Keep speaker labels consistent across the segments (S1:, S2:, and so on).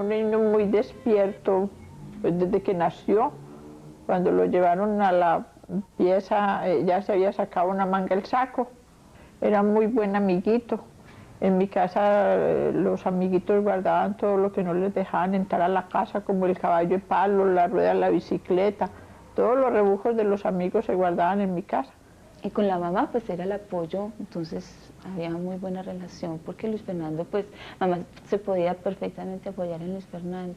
S1: un niño muy despierto, pues desde que nació. Cuando lo llevaron a la pieza, ya se había sacado una manga el saco. Era muy buen amiguito. En mi casa los amiguitos guardaban todo lo que no les dejaban entrar a la casa, como el caballo de palo, la rueda de la bicicleta. Todos los rebujos de los amigos se guardaban en mi casa.
S2: Y con la mamá pues era el apoyo, entonces había muy buena relación, porque Luis Fernando, pues mamá se podía perfectamente apoyar en Luis Fernando.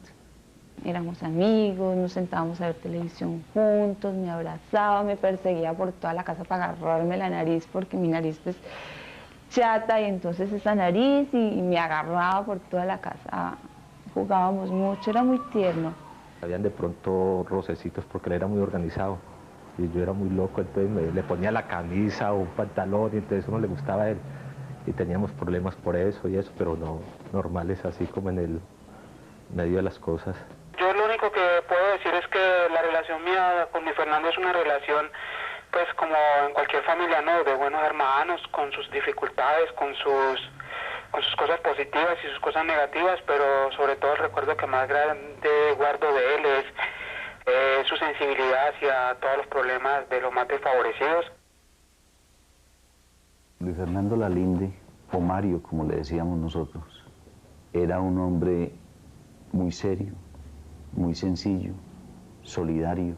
S2: Éramos amigos, nos sentábamos a ver televisión juntos, me abrazaba, me perseguía por toda la casa para agarrarme la nariz, porque mi nariz pues chata, y entonces esa nariz, y me agarraba por toda la casa. Jugábamos mucho, era muy tierno.
S3: Habían de pronto rocecitos porque él era muy organizado y yo era muy loco, entonces le ponía la camisa o un pantalón y entonces eso no le gustaba a él y teníamos problemas por eso y eso, pero no normales, así como en el medio de las cosas.
S4: Yo lo único que puedo decir es que la relación mía con mi Fernando es una relación, pues como en cualquier familia, ¿no? De buenos hermanos, con sus dificultades, con sus cosas positivas y sus cosas negativas, pero sobre todo el recuerdo que más grande guardo de él es su sensibilidad hacia todos los problemas de los más desfavorecidos.
S5: Luis Fernando Lalinde, o Mario como le decíamos nosotros, era un hombre muy serio, muy sencillo, solidario,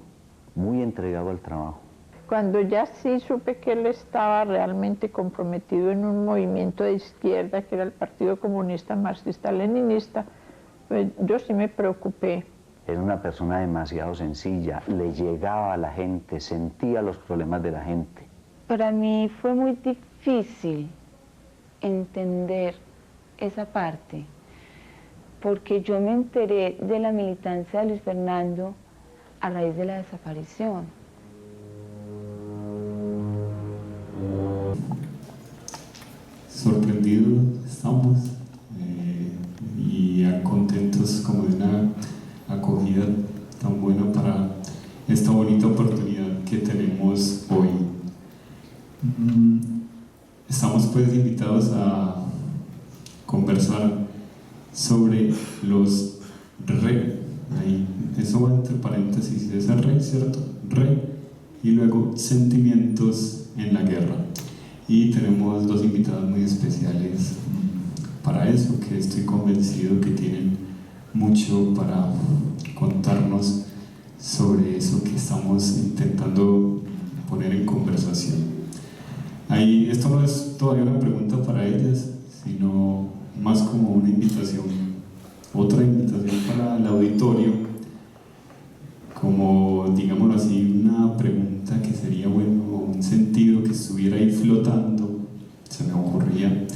S5: muy entregado al trabajo.
S1: Cuando ya sí supe que él estaba realmente comprometido en un movimiento de izquierda, que era el Partido Comunista Marxista-Leninista, pues yo sí me preocupé.
S5: Era una persona demasiado sencilla, le llegaba a la gente, sentía los problemas de la gente.
S2: Para mí fue muy difícil entender esa parte, porque yo me enteré de la militancia de Luis Fernando a raíz de la desaparición.
S6: Sorprendidos estamos y contentos como de una acogida tan buena para esta bonita oportunidad que tenemos hoy. Estamos pues invitados a conversar sobre los re, ahí, eso va entre paréntesis, es el re, ¿cierto? Re, y luego sentimientos en la guerra. Y tenemos dos invitados muy especiales para eso, que estoy convencido que tienen mucho para contarnos sobre eso que estamos intentando poner en conversación. Ahí, esto no es todavía una pregunta para ellas, sino más como una invitación, otra invitación para el auditorio, como, digámoslo así, una pregunta que sería bueno, un sentido que estuviera ahí flotando, se me ocurría,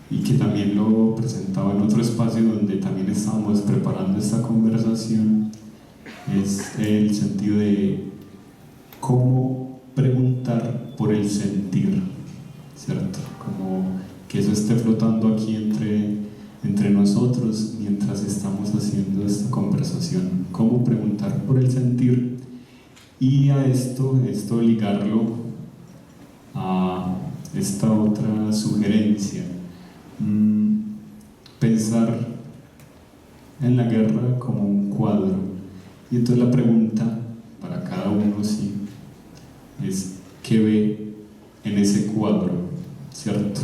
S6: y que también lo presentaba en otro espacio donde también estábamos preparando esta conversación, es el sentido de cómo preguntar por el sentir, ¿cierto? Como que eso esté flotando aquí entre nosotros mientras estamos haciendo esta conversación, cómo preguntar por el sentir, y a esto ligarlo a esta otra sugerencia, pensar en la guerra como un cuadro. Y entonces la pregunta para cada uno sí es ¿qué ve en ese cuadro? ¿Cierto?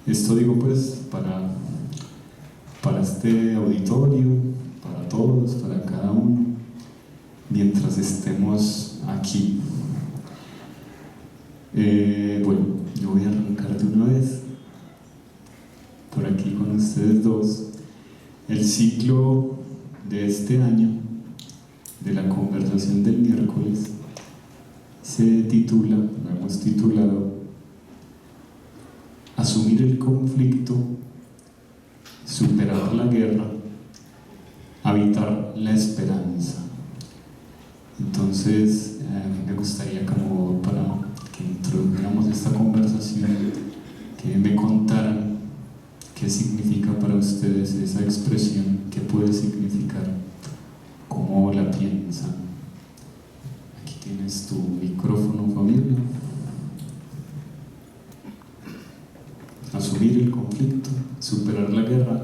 S6: Esto digo pues para este auditorio, para todos, para cada uno, mientras estemos aquí. Bueno, yo voy a arrancar de una vez por aquí con ustedes dos. El ciclo de este año de la conversación del miércoles se titula, lo hemos titulado Asumir el conflicto, superar la guerra, habitar la esperanza. Entonces me gustaría, como para que introdujéramos esta conversación, que me contaran qué significa para ustedes esa expresión, qué puede significar, cómo la piensan. Aquí tienes tu micrófono, Fabiola. Asumir el conflicto, superar la guerra,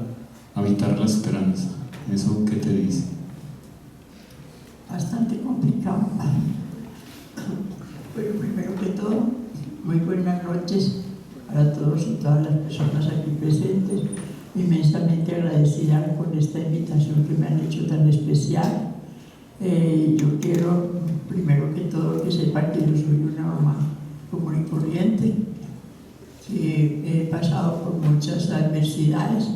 S6: habitar la esperanza. ¿Eso qué te dice?
S7: Bastante complicado. Pero primero que todo, muy buenas noches para todos y todas las personas aquí presentes. Inmensamente agradecida con esta invitación que me han hecho tan especial. Yo quiero, primero que todo, que sepan que yo soy una mamá común y corriente, que he pasado por muchas adversidades.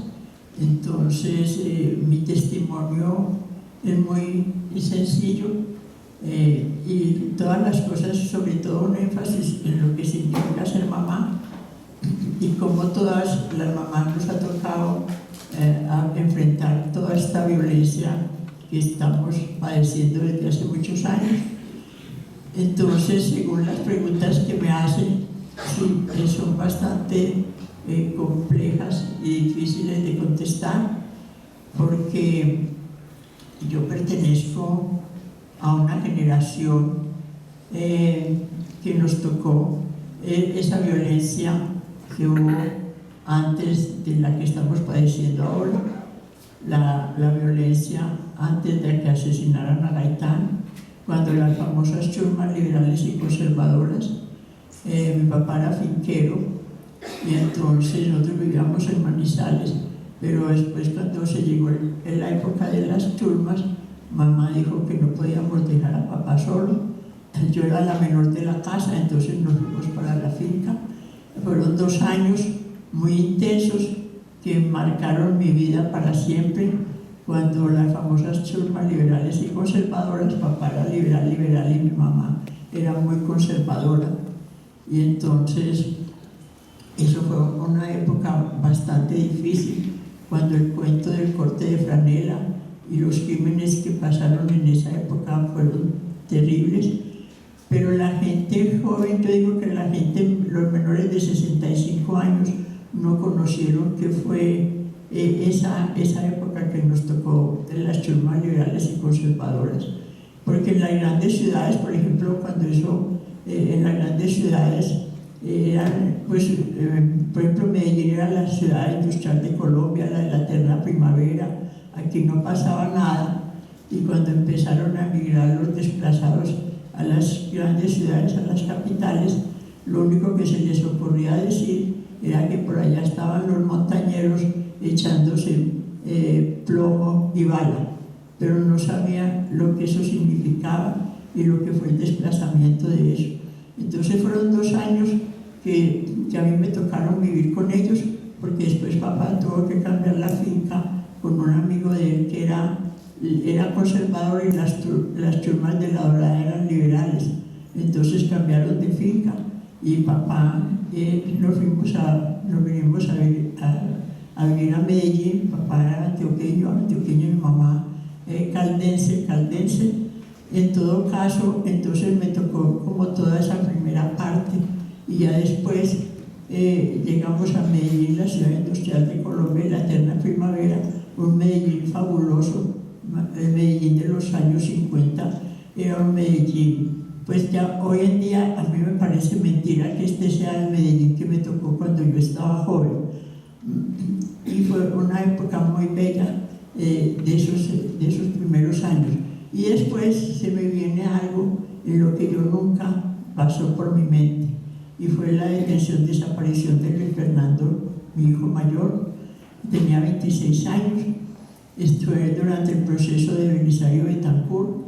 S7: Entonces, mi testimonio es muy sencillo y todas las cosas, sobre todo un énfasis en lo que significa ser mamá y cómo todas las mamás nos ha tocado enfrentar toda esta violencia que estamos padeciendo desde hace muchos años. Entonces, según las preguntas que me hacen, sí, son bastante complejas y difíciles de contestar, porque yo pertenezco a una generación que nos tocó esa violencia que hubo antes de la que estamos padeciendo ahora, la violencia antes de que asesinaran a Gaitán, cuando las famosas chusmas liberales y conservadoras, mi papá era finquero y entonces nosotros vivíamos en Manizales, pero después cuando se llegó en la época de las chusmas, mamá dijo que no podíamos dejar a papá solo. Yo era la menor de la casa, entonces nos fuimos para la finca. Fueron 2 años muy intensos que marcaron mi vida para siempre. Cuando las famosas chusmas liberales y conservadoras, papá era liberal y mi mamá era muy conservadora. Y entonces eso fue una época bastante difícil, cuando el cuento del corte de franela y los crímenes que pasaron en esa época fueron terribles. Pero la gente joven, yo digo que la gente, los menores de 65 años, no conocieron qué fue esa época que nos tocó de las chusmas liberales y conservadoras. Porque en las grandes ciudades, por ejemplo, cuando eso, en las grandes ciudades, eran, pues, por ejemplo, Medellín era la ciudad industrial de Colombia, la de la eterna primavera, aquí no pasaba nada, y cuando empezaron a emigrar los desplazados a las grandes ciudades, a las capitales, lo único que se les ocurría decir era que por allá estaban los montañeros echándose plomo y bala, pero no sabían lo que eso significaba y lo que fue el desplazamiento de eso. Entonces fueron 2 años que a mí me tocaron vivir con ellos, porque después papá tuvo que cambiar la finca con un amigo de él que era conservador y las chusmas de la Dorada eran liberales. Entonces cambiaron de finca y papá nos vinimos a vivir a Medellín. Papá era antioqueño y mi mamá caldense. En todo caso, entonces me tocó como toda esa primera parte, y ya después llegamos a Medellín, la ciudad industrial de Colombia, la eterna primavera, un Medellín fabuloso, el Medellín de los años 50, era un Medellín, pues ya hoy en día a mí me parece mentira que este sea el Medellín que me tocó cuando yo estaba joven, y fue una época muy bella de esos primeros años. Y después se me viene algo en lo que yo nunca pasó por mi mente, y fue la desaparición de Luis Fernando, mi hijo mayor. Tenía 26 años, estuve durante el proceso de Belisario Betancourt,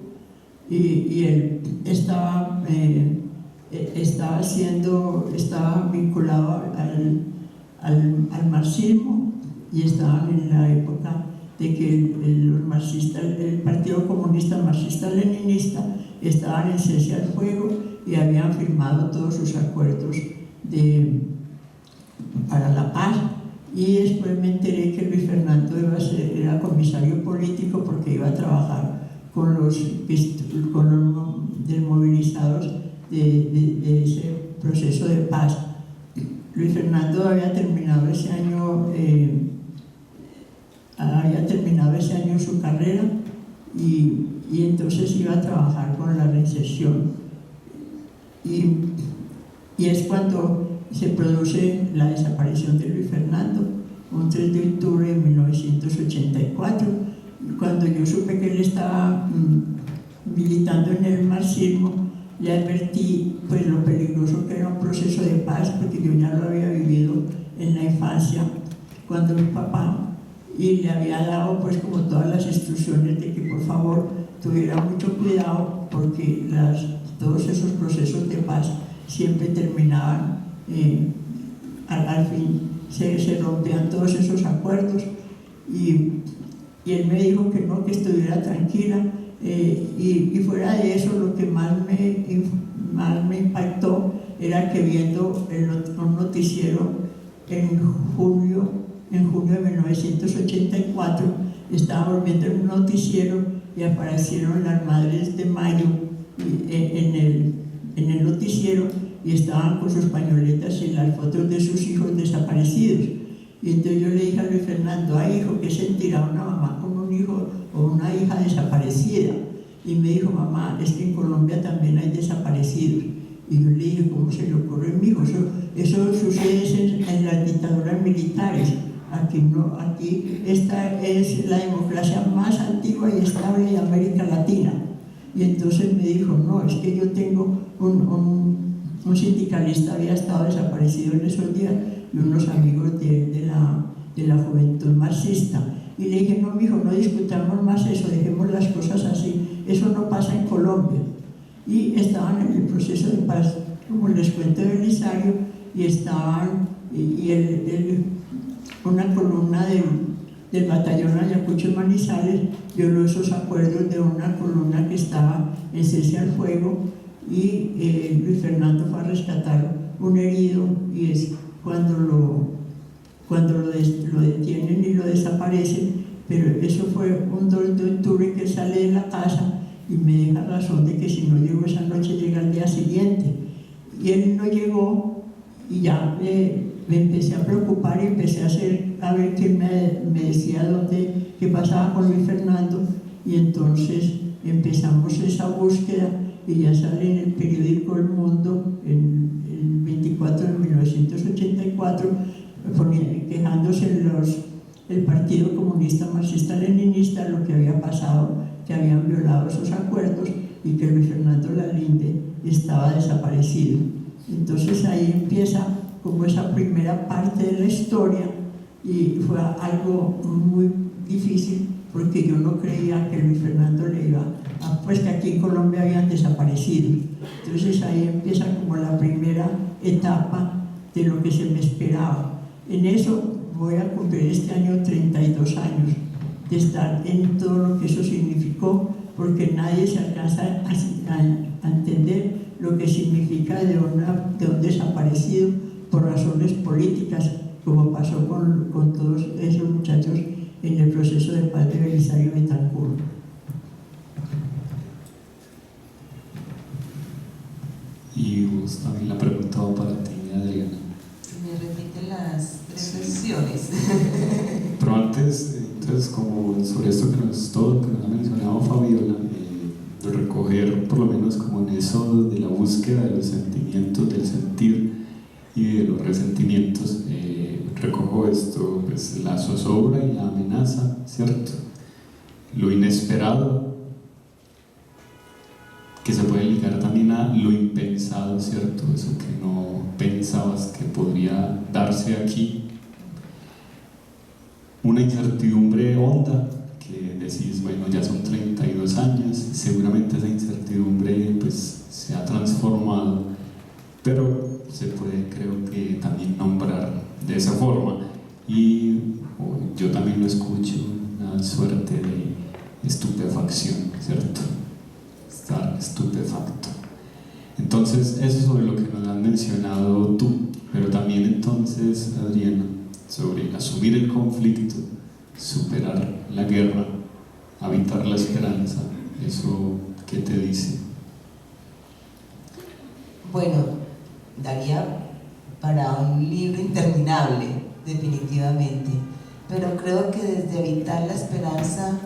S7: y él estaba vinculado al marxismo, y estaban en la época de que el Partido Comunista Marxista-Leninista estaban en cese al fuego y habían firmado todos sus acuerdos para la paz. Y después me enteré que Luis Fernando era comisario político, porque iba a trabajar con los desmovilizados de ese proceso de paz. Luis Fernando había terminado ese año su carrera, y entonces iba a trabajar con la reinserción. Y es cuando se produce la desaparición de Luis Fernando, un 3 de octubre de 1984. cuando yo supe que él estaba militando en el marxismo, le advertí pues lo peligroso que era un proceso de paz, porque yo ya lo había vivido en la infancia, cuando mi papá, y le había dado pues como todas las instrucciones de que por favor tuviera mucho cuidado, porque todos esos procesos de paz siempre terminaban, al fin se rompían todos esos acuerdos, y él me dijo que no, que estuviera tranquila, y fuera de eso lo que más me impactó era que viendo un noticiero en junio de 1984, estábamos viendo un noticiero y aparecieron las Madres de Mayo en el noticiero, y estaban con sus pañoletas y las fotos de sus hijos desaparecidos. Y entonces yo le dije a Luis Fernando: ay, hijo, ¿qué sentirá una mamá con un hijo o una hija desaparecida? Y me dijo: mamá, es que en Colombia también hay desaparecidos. Y yo le dije: ¿cómo se le ocurre, mi hijo? Eso sucede en las dictaduras militares. Aquí esta es la democracia más antigua y estable de América Latina. Y entonces me dijo: no, es que yo tengo un sindicalista, había estado desaparecido en esos días, y unos amigos de la juventud marxista. Y le dije: no, mijo, no discutamos más eso, dejemos las cosas así, eso no pasa en Colombia. Y estaban en el proceso de paz, como les cuento, de Belisario, y estaban, una columna del batallón Ayacucho Manizales violó esos acuerdos de una columna que estaba en cese al fuego, y Luis Fernando fue a rescatar un herido, y es cuando lo detienen y lo desaparecen. Pero eso fue un 2 de octubre que él sale de la casa y me deja razón de que si no llegó esa noche, llega al día siguiente. Y él no llegó, y ya me empecé a preocupar y empecé a ver qué me decía qué pasaba con Luis Fernando, y entonces empezamos esa búsqueda, y ya sale en el periódico El Mundo, en el 24 de 1984, quejándose el Partido Comunista Marxista-Leninista lo que había pasado, que habían violado esos acuerdos y que Luis Fernando Lalinde estaba desaparecido. Entonces ahí empieza como esa primera parte de la historia, y fue algo muy difícil porque yo no creía que Luis Fernando le iba pues que aquí en Colombia habían desaparecido. Entonces ahí empieza como la primera etapa de lo que se me esperaba. En eso voy a cumplir este año 32 años de estar en todo lo que eso significó, porque nadie se alcanza a entender lo que significa de un desaparecido por razones políticas, como pasó con todos esos muchachos en el proceso de paz de Belisario Betancur.
S6: Y vos también la preguntaba para ti, Adriana.
S8: Me repite las 3 sesiones.
S6: Pero antes, entonces, como sobre esto que nos ha mencionado Fabiola, de recoger por lo menos como en eso de la búsqueda de los sentimientos, del sentir y de los resentimientos, recojo esto, pues la zozobra y la amenaza, ¿cierto? Lo inesperado, que se puede ligar también a lo impensado, ¿cierto? Eso que no pensabas que podría darse aquí. Una incertidumbre honda, que decís, bueno, ya son 32 años, seguramente esa incertidumbre pues se ha transformado, pero se puede, creo que, también nombrar de esa forma. Y yo también lo escucho, una suerte de estupefacción, ¿cierto? Estar estupefacto. Entonces, eso sobre lo que nos has mencionado tú, pero también entonces, Adriana, sobre asumir el conflicto, superar la guerra, habitar la esperanza, ¿eso qué te dice?
S8: Bueno, daría para un libro interminable, definitivamente, pero creo que desde habitar la esperanza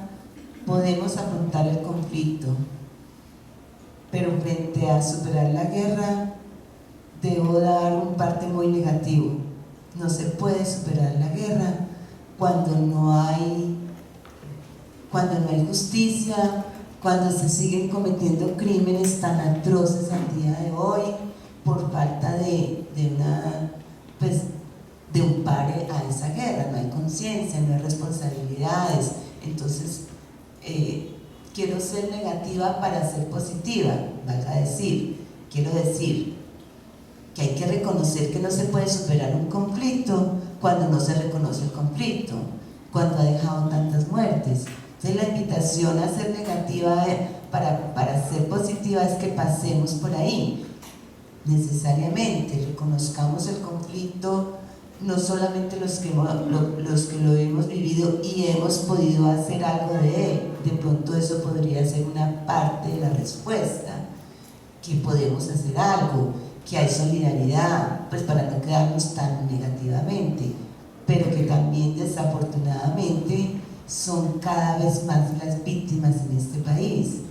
S8: podemos afrontar el conflicto. Pero frente a superar la guerra, debo dar un parte muy negativo. No se puede superar la guerra cuando no hay cuando no hay justicia, cuando se siguen cometiendo crímenes tan atroces al día de hoy por falta de un pare a esa guerra. No hay conciencia, no hay responsabilidades. Entonces quiero ser negativa para ser positiva, valga decir. Quiero decir que hay que reconocer que no se puede superar un conflicto cuando no se reconoce el conflicto, cuando ha dejado tantas muertes. Entonces la invitación a ser negativa para ser positiva es que pasemos por ahí, necesariamente, reconozcamos el conflicto, no solamente los que lo hemos vivido y hemos podido hacer algo de él. De pronto eso podría ser una parte de la respuesta, que podemos hacer algo, que hay solidaridad, pues para no quedarnos tan negativamente, pero que también desafortunadamente son cada vez más las víctimas en este país.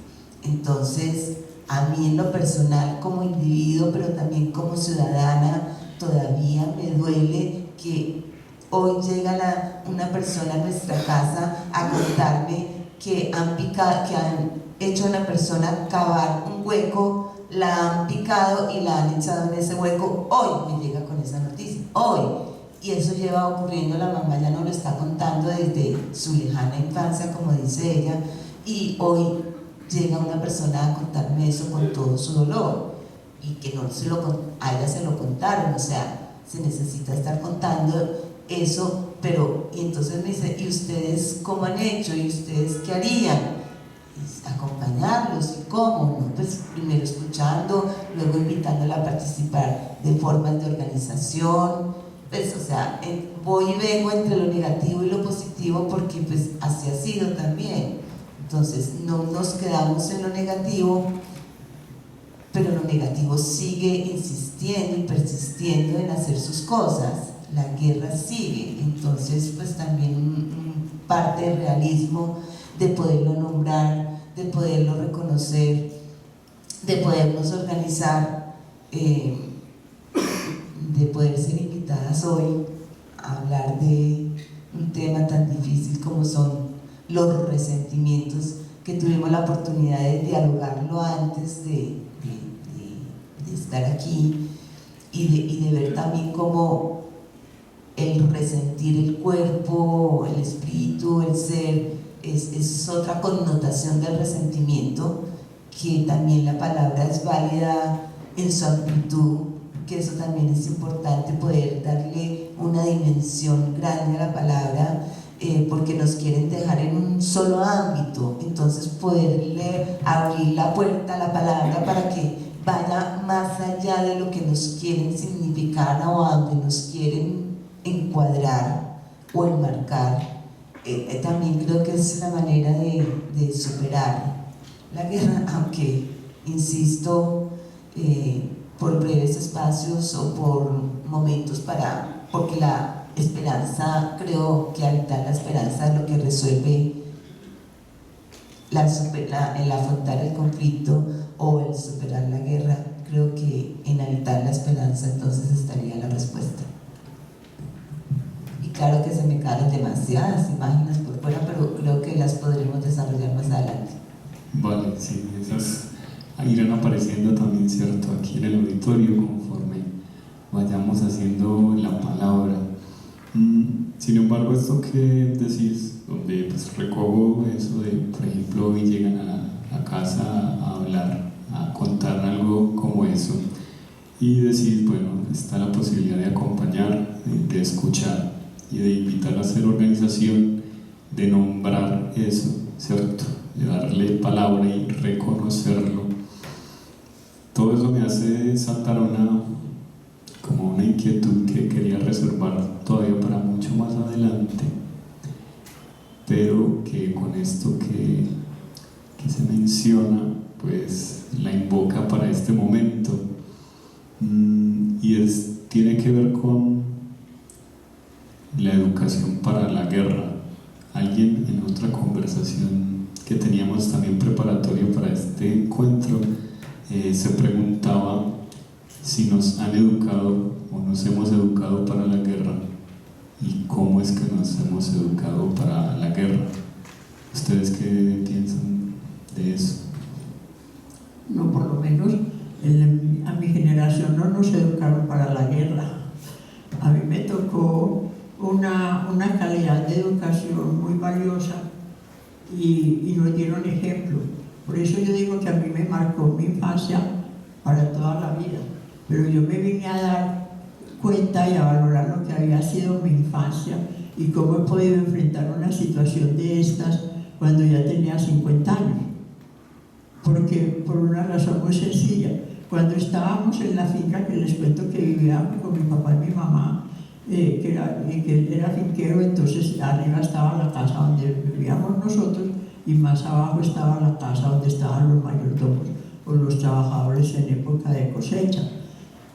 S8: Entonces, a mí en lo personal como individuo, pero también como ciudadana, todavía me duele que hoy llega una persona a nuestra casa a contarme que han hecho a una persona cavar un hueco, la han picado y la han echado en ese hueco. Hoy me llega con esa noticia, hoy. Y eso lleva ocurriendo, la mamá ya no lo está contando desde su lejana infancia, como dice ella, y hoy llega una persona a contarme eso con todo su dolor, y que no a ella se lo contaron. O sea, se necesita estar contando eso, pero, y entonces me dice, ¿y ustedes cómo han hecho? ¿Y ustedes qué harían? Acompañarlos. ¿Y cómo? ¿No? Pues primero escuchando, luego invitándola a participar de formas de organización. Pues, o sea, voy y vengo entre lo negativo y lo positivo, porque pues así ha sido también. Entonces no nos quedamos en lo negativo, pero lo negativo sigue insistiendo y persistiendo en hacer sus cosas. La guerra sigue. Entonces pues también parte del realismo de poderlo nombrar, de poderlo reconocer, de podernos organizar, de poder ser invitadas hoy a hablar de un tema tan difícil como son los resentimientos, que tuvimos la oportunidad de dialogarlo antes de estar aquí, y de ver también cómo el resentir el cuerpo, el espíritu, el ser, es otra connotación del resentimiento, que también la palabra es válida en su amplitud, que eso también es importante, poder darle una dimensión grande a la palabra, porque nos quieren dejar en un solo ámbito. Entonces poderle abrir la puerta a la palabra para que vaya más allá de lo que nos quieren significar o a donde nos quieren encuadrar o enmarcar. También creo que es la manera de superar la guerra, aunque, insisto, por breves espacios o por momentos, porque la esperanza, creo que habitar la esperanza es lo que resuelve el afrontar el conflicto o el superar la guerra. Creo que en habitar la esperanza entonces estaría la respuesta. Y claro que se me caen demasiadas imágenes por fuera, pero creo que las podremos desarrollar más adelante.
S6: Vale, sí, esas irán apareciendo también, ¿cierto?, aquí en el auditorio conforme vayamos haciendo la palabra. Sin embargo, esto que decís, donde pues recojo eso de, por ejemplo, hoy llegan a casa a hablar, a contar algo como eso, y decís, bueno, está la posibilidad de acompañar, de escuchar y de invitar a hacer organización, de nombrar eso, ¿cierto?, de darle palabra y reconocerlo. Todo eso me hace saltar como una inquietud que quería reservar todavía para mucho más adelante, pero que con esto que se menciona, pues la invoca para este momento, y tiene que ver con la educación para la guerra. Alguien en otra conversación que teníamos también preparatoria para este encuentro se preguntaba si nos han educado o nos hemos educado para la guerra, y cómo es que nos hemos educado para la guerra. ¿Ustedes qué piensan de eso?
S7: No, por lo menos a mi generación no nos educaron para la guerra. A mí me tocó una calidad de educación muy valiosa y nos dieron ejemplo. Por eso yo digo que a mí me marcó mi infancia para toda la vida. Pero yo me vine a dar cuenta y a valorar lo que había sido mi infancia y cómo he podido enfrentar una situación de estas cuando ya tenía 50 años. Porque por una razón muy sencilla, cuando estábamos en la finca que les cuento que vivíamos con mi papá y mi mamá, que él era finquero, entonces arriba estaba la casa donde vivíamos nosotros y más abajo estaba la casa donde estaban los mayordomos o los trabajadores en época de cosecha.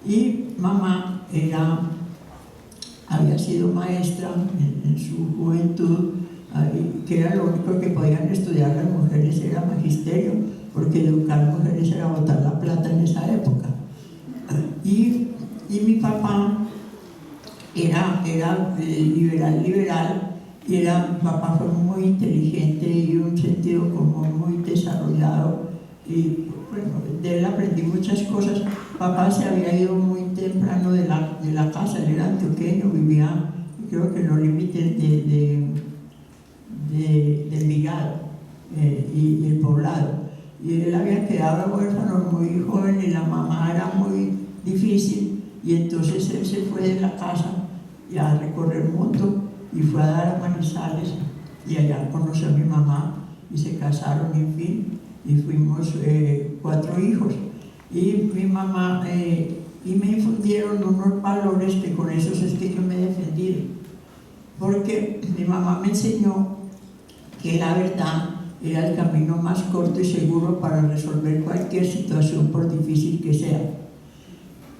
S7: Y mamá había sido maestra en su juventud, que era lo único que podían estudiar las mujeres, era magisterio, porque educar mujeres era botar la plata en esa época. Y mi papá era liberal, y mi papá fue muy inteligente y un sentido común muy desarrollado, y bueno, de él aprendí muchas cosas. Papá se había ido muy temprano de la casa, él era antioqueño, vivía creo que en los límites del Vigado y el Poblado, y él había quedado huérfano muy joven y la mamá era muy difícil, y entonces él se fue de la casa y a recorrer el mundo y fue a dar a Manizales, y allá conoció a mi mamá y se casaron, en fin, y fuimos 4 hijos. Y mi mamá y me infundieron unos valores que con esos es que yo me he defendido, porque mi mamá me enseñó que la verdad era el camino más corto y seguro para resolver cualquier situación, por difícil que sea,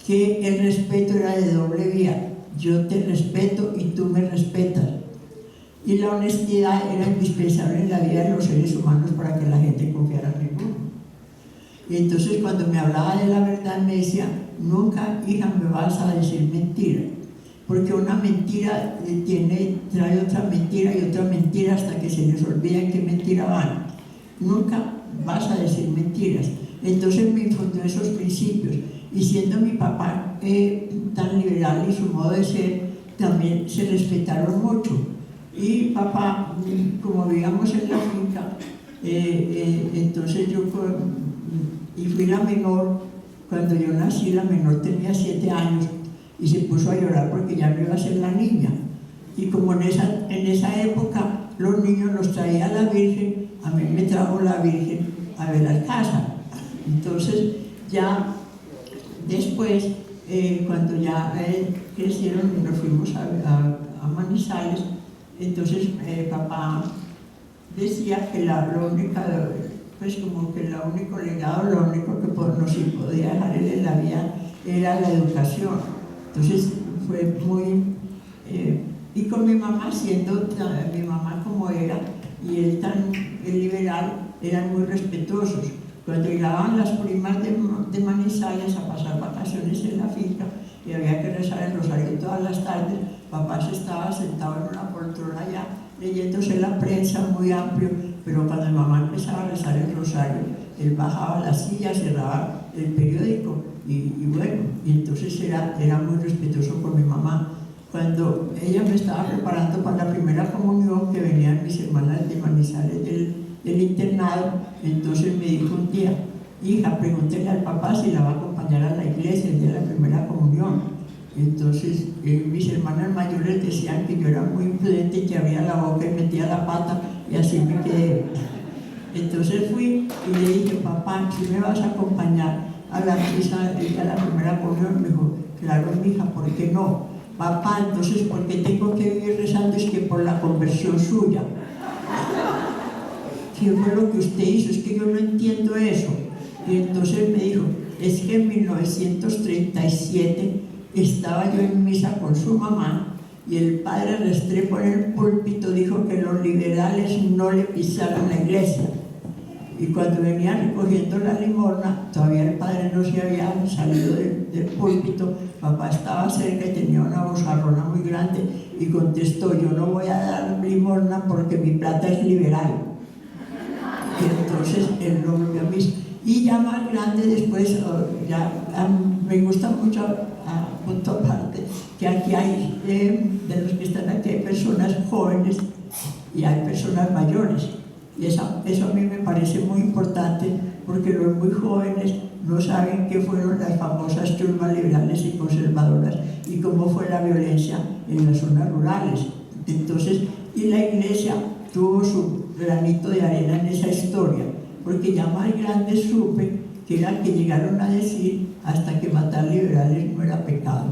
S7: que el respeto era de doble vía: yo te respeto y tú me respetas, y la honestidad era indispensable en la vida de los seres humanos para que la gente confiara en uno. Y entonces cuando me hablaba de la verdad me decía: nunca, hija, me vas a decir mentira, porque una mentira trae otra mentira y otra mentira hasta que se les olvida en qué mentira van. Nunca vas a decir mentiras. Entonces me infundió esos principios, y siendo mi papá tan liberal y su modo de ser, también se respetaron mucho. Y papá, como vivíamos en la finca, entonces yo y fui la menor. Cuando yo nací, la menor tenía 7 años y se puso a llorar porque ya no iba a ser la niña. Y como en esa época los niños los traía la Virgen, a mí me trajo la Virgen a Belalcázar. Entonces ya después, cuando ya crecieron y nos fuimos a Manizales, entonces papá decía que lo único legado, lo único que nos podía dejar él en la vida era la educación. Entonces fue muy... y con mi mamá, siendo mi mamá como era, y él tan liberal, eran muy respetuosos. Cuando llegaban las primas de Manizales a pasar vacaciones en la finca y había que rezar el rosario todas las tardes, papá se estaba sentado en una poltrona allá leyéndose la prensa muy amplio, pero cuando mi mamá empezaba a rezar el rosario, él bajaba la silla, cerraba el periódico y bueno, y entonces era muy respetuoso con mi mamá. Cuando ella me estaba preparando para la primera comunión, que venían mis hermanas de Manizales del internado, entonces me dijo un día: hija, pregúntele al papá si la va a acompañar a la iglesia el día de la primera comunión. Entonces mis hermanas mayores decían que yo era muy imprudente y que abría la boca y metía la pata, y así me quedé. Entonces fui y le dije: papá, ¿si me vas a acompañar a la misa el día de la primera comunión? Me dijo: claro, mija, ¿por qué no? Papá, entonces, ¿por qué tengo que vivir rezando? Es que por la conversión suya. ¿Qué fue lo que usted hizo? Es que yo no entiendo eso. Y entonces me dijo: es que en 1937 estaba yo en misa con su mamá y el padre Restrepo en el púlpito dijo que los liberales no le pisaran la iglesia. Y cuando venía recogiendo la limosna, todavía el padre no se había salido del púlpito, papá estaba cerca y tenía una bozarrona muy grande y contestó: yo no voy a dar limosna porque mi plata es liberal. y entonces él lo volvió a misa. Y ya más grande después, me gusta mucho, a punto aparte, que aquí hay, de los que están aquí, hay personas jóvenes y hay personas mayores. Y eso a mí me parece muy importante, porque los muy jóvenes no saben qué fueron las famosas turmas liberales y conservadoras y cómo fue la violencia en las zonas rurales. Entonces, y la Iglesia tuvo su granito de arena en esa historia, porque ya más grande supe que era que llegaron a decir hasta que matar liberales no era pecado,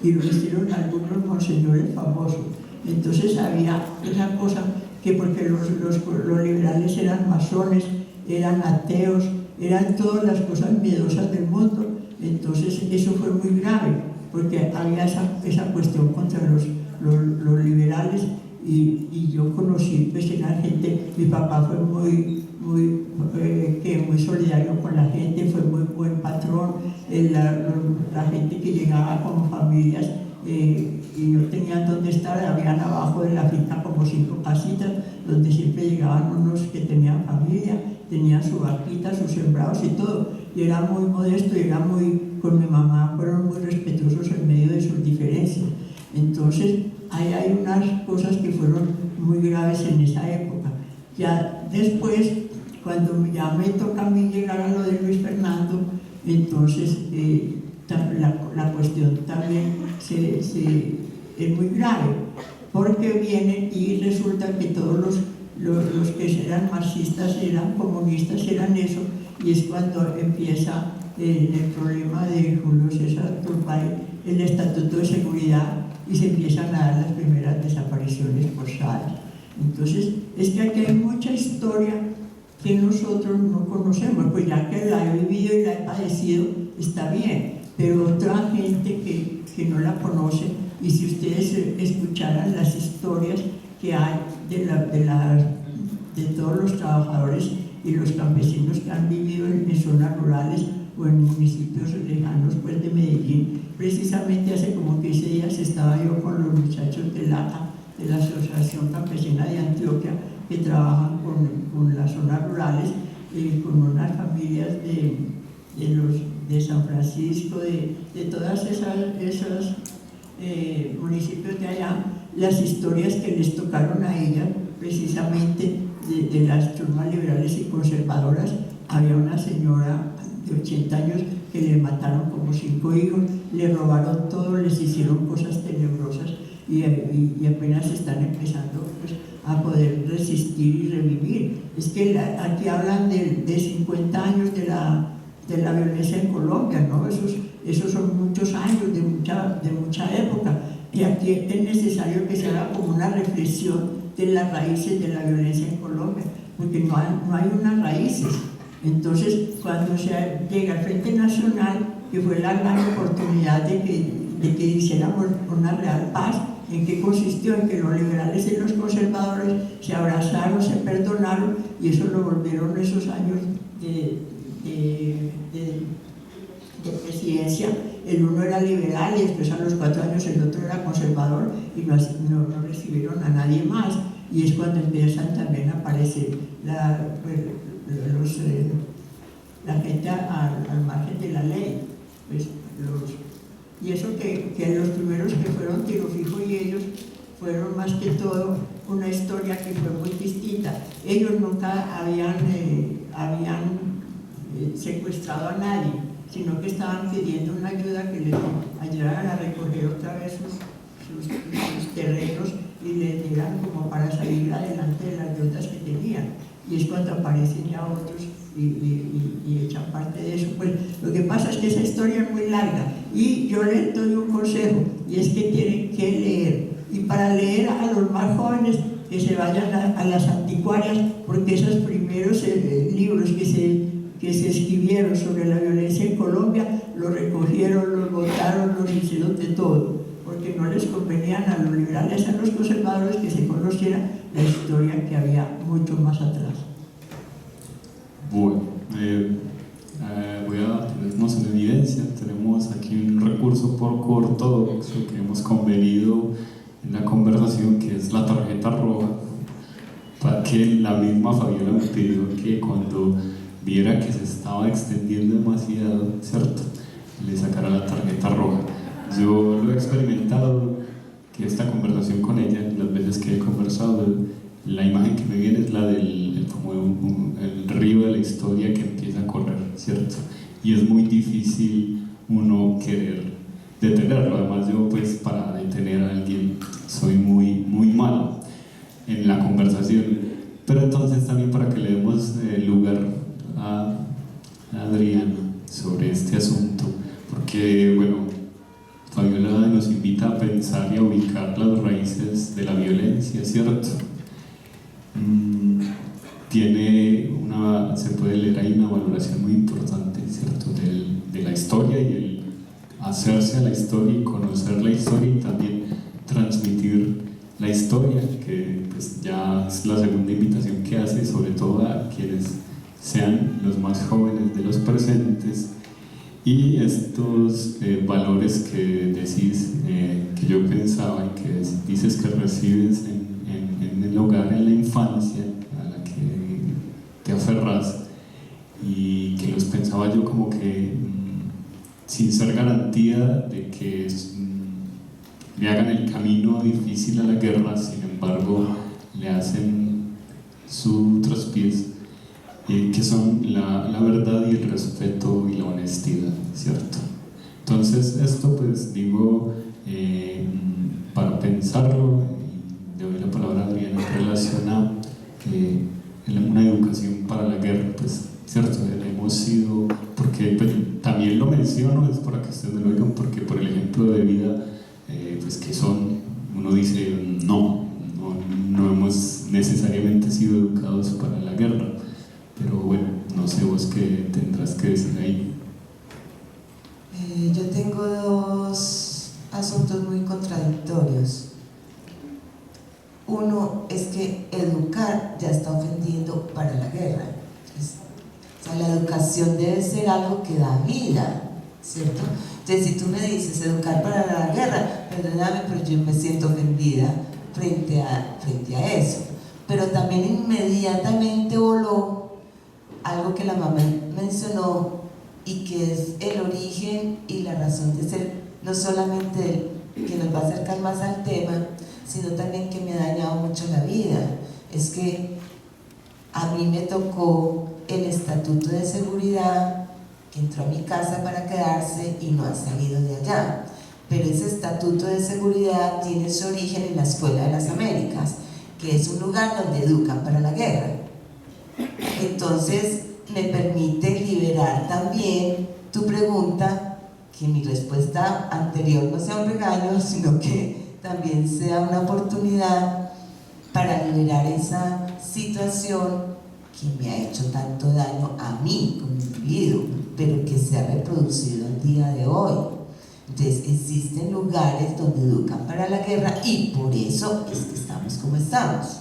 S7: y lo hicieron algunos monseñores famosos. Entonces había esa cosa que porque los liberales eran masones, eran ateos, eran todas las cosas miedosas del mundo. Entonces eso fue muy grave, porque había esa cuestión contra los liberales, y yo conocí, pues era gente, mi papá fue muy solidario con la gente, fue muy buen patrón, la gente que llegaba como familias y no tenían dónde estar, habían abajo de la finca como 5 casitas donde siempre llegaban unos que tenían familia, tenían su vaquita, sus sembrados y todo, y era muy modesto, y era con mi mamá fueron muy respetuosos en medio de sus diferencias. Entonces ahí hay unas cosas que fueron muy graves en esa época. Ya después, cuando ya me toca a mí llegar a lo de Luis Fernando, entonces la cuestión también es muy grave, porque vienen y resulta que todos los que eran marxistas, eran comunistas, eran eso, y es cuando empieza el problema de Julio César Turbay, el Estatuto de Seguridad, y se empiezan a dar las primeras desapariciones forzadas. Entonces, es que aquí hay mucha historia que nosotros no conocemos, pues ya que la he vivido y la he padecido, está bien, pero otra gente que no la conoce, y si ustedes escucharan las historias que hay de todos los trabajadores y los campesinos que han vivido en zonas rurales o en municipios lejanos, pues, de Medellín. Precisamente hace como 15 días estaba yo con los muchachos de la Asociación Campesina de Antioquia, que trabajan con las zonas rurales, con unas familias de San Francisco, de todas esos municipios de allá, las historias que les tocaron a ellas, precisamente de las turmas liberales y conservadoras. Había una señora de 80 años que le mataron como 5 hijos, le robaron todo, les hicieron cosas tenebrosas, y apenas están empezando, pues, a poder resistir y revivir. Es que aquí hablan de 50 años de la violencia en Colombia, ¿no? Esos son muchos años de mucha época, y aquí es necesario que se haga como una reflexión de las raíces de la violencia en Colombia, porque no hay unas raíces. Entonces, cuando llega el Frente Nacional, que fue la gran oportunidad de que hiciéramos una real paz, ¿en qué consistió? En que los liberales y los conservadores se abrazaron, se perdonaron, y eso lo volvieron esos años de presidencia. El uno era liberal y después a los 4 años el otro era conservador, y no recibieron a nadie más, y es cuando empiezan también a aparecer la gente al margen de la ley, pues, y eso que los primeros que fueron Tiro Fijo y ellos fueron más que todo una historia que fue muy distinta. Ellos nunca habían secuestrado a nadie, sino que estaban pidiendo una ayuda, que les ayudaran a recoger otra vez sus terrenos y les dieran como para salir adelante de las deudas que tenían. Y es cuando aparecen ya otros y echan parte de eso. Pues lo que pasa es que esa historia es muy larga, y yo les doy un consejo, y es que tienen que leer, y para leer a los más jóvenes que se vayan a las anticuarias, porque esos primeros libros que se escribieron sobre la violencia en Colombia, los recogieron, los botaron, los hicieron de todo, porque no les convenían a los liberales, a los conservadores, que se conociera la historia que había mucho más atrás.
S6: Bueno, voy a ponernos en evidencia. Tenemos aquí un recurso poco ortodoxo que hemos convenido en la conversación, que es la tarjeta roja, que la misma Fabiola me pidió que cuando viera que se estaba extendiendo demasiado, ¿cierto?, le sacara la tarjeta roja. Yo lo he experimentado, que esta conversación con ella, las veces que he conversado, la imagen que me viene es la del como el río de la historia que empieza a correr, ¿cierto? Y es muy difícil uno querer detenerlo. Además, yo pues para detener a alguien soy muy malo en la conversación. Pero entonces también para que le demos lugar a Adriana sobre este asunto, porque bueno, Fabiola nos invita a pensar y a ubicar las raíces de la violencia, ¿cierto? Se puede leer ahí una valoración muy importante, ¿cierto?, de la historia y el hacerse a la historia y conocer la historia y también transmitir la historia, que pues ya es la segunda invitación que hace, sobre todo a quienes sean los más jóvenes de los presentes. Y estos valores que decís, que yo pensaba y que dices que recibes en el hogar, en la infancia, a la que te aferras, y que los pensaba yo como que sin ser garantía de que le hagan el camino difícil a la guerra, sin embargo le hacen su traspiés, que son la verdad y el respeto y la honestidad, ¿cierto? Entonces esto pues digo para pensarlo, y le doy la palabra a Adriana en relación a una educación para la guerra, pues cierto, hemos sido, porque pues, también lo menciono, es para que ustedes me lo digan, porque por el ejemplo de vida pues que son, uno dice no hemos necesariamente sido educados para la guerra. Pero bueno, no sé vos qué tendrás que decir ahí.
S8: Yo tengo dos asuntos muy contradictorios. Uno es que educar ya está ofendiendo para la guerra. O sea, la educación debe ser algo que da vida, ¿cierto? Entonces, si tú me dices educar para la guerra, perdóname, pero yo me siento ofendida frente a eso. Pero también inmediatamente voló algo que la mamá mencionó y que es el origen y la razón de ser, no solamente que nos va a acercar más al tema, sino también que me ha dañado mucho la vida. Es que a mí me tocó el estatuto de seguridad que entró a mi casa para quedarse y no ha salido de allá. Pero ese estatuto de seguridad tiene su origen en la Escuela de las Américas, que es un lugar donde educan para la guerra. Entonces me permite liberar también tu pregunta, que mi respuesta anterior no sea un regaño, sino que también sea una oportunidad para liberar esa situación que me ha hecho tanto daño a mí como individuo, pero que se ha reproducido el día de hoy. Entonces existen lugares donde educan para la guerra y por eso es que estamos como estamos,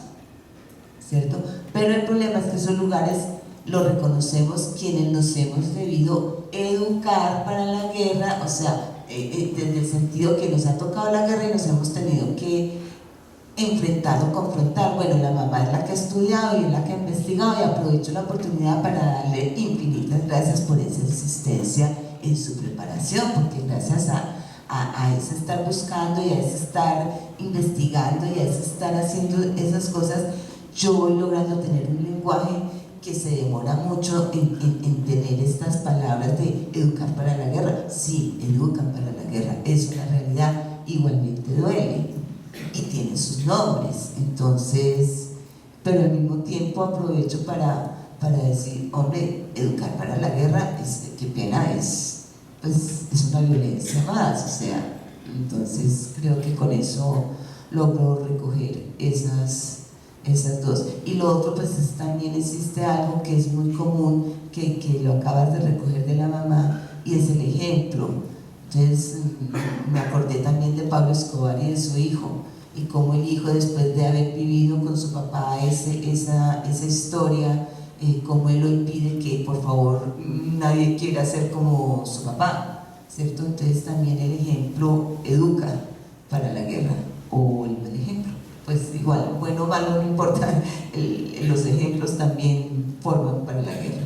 S8: ¿cierto? Pero el problema es que esos lugares los reconocemos quienes nos hemos debido educar para la guerra, o sea, desde el sentido que nos ha tocado la guerra y nos hemos tenido que enfrentar o confrontar. Bueno, la mamá es la que ha estudiado y es la que ha investigado, y aprovecho la oportunidad para darle infinitas gracias por esa existencia en su preparación, porque gracias a ese estar buscando y a ese estar investigando y a ese estar haciendo esas cosas, yo voy logrando tener un lenguaje que se demora mucho en tener estas palabras de educar para la guerra. Sí, educan para la guerra, es una realidad, igualmente duele y tiene sus nombres. Entonces, pero al mismo tiempo aprovecho para decir, hombre, educar para la guerra, qué pena pues es una violencia más, o sea, entonces creo que con eso logro recoger esas dos. Y lo otro, pues también existe algo que es muy común, que lo acabas de recoger de la mamá, y es el ejemplo. Entonces me acordé también de Pablo Escobar y de su hijo, y cómo el hijo, después de haber vivido con su papá esa historia, cómo él lo impide, que por favor nadie quiera ser como su papá, ¿cierto? Entonces también el ejemplo educa para la guerra, o el mal ejemplo. pues igual, bueno o malo, no importa, los ejemplos también forman para la guerra.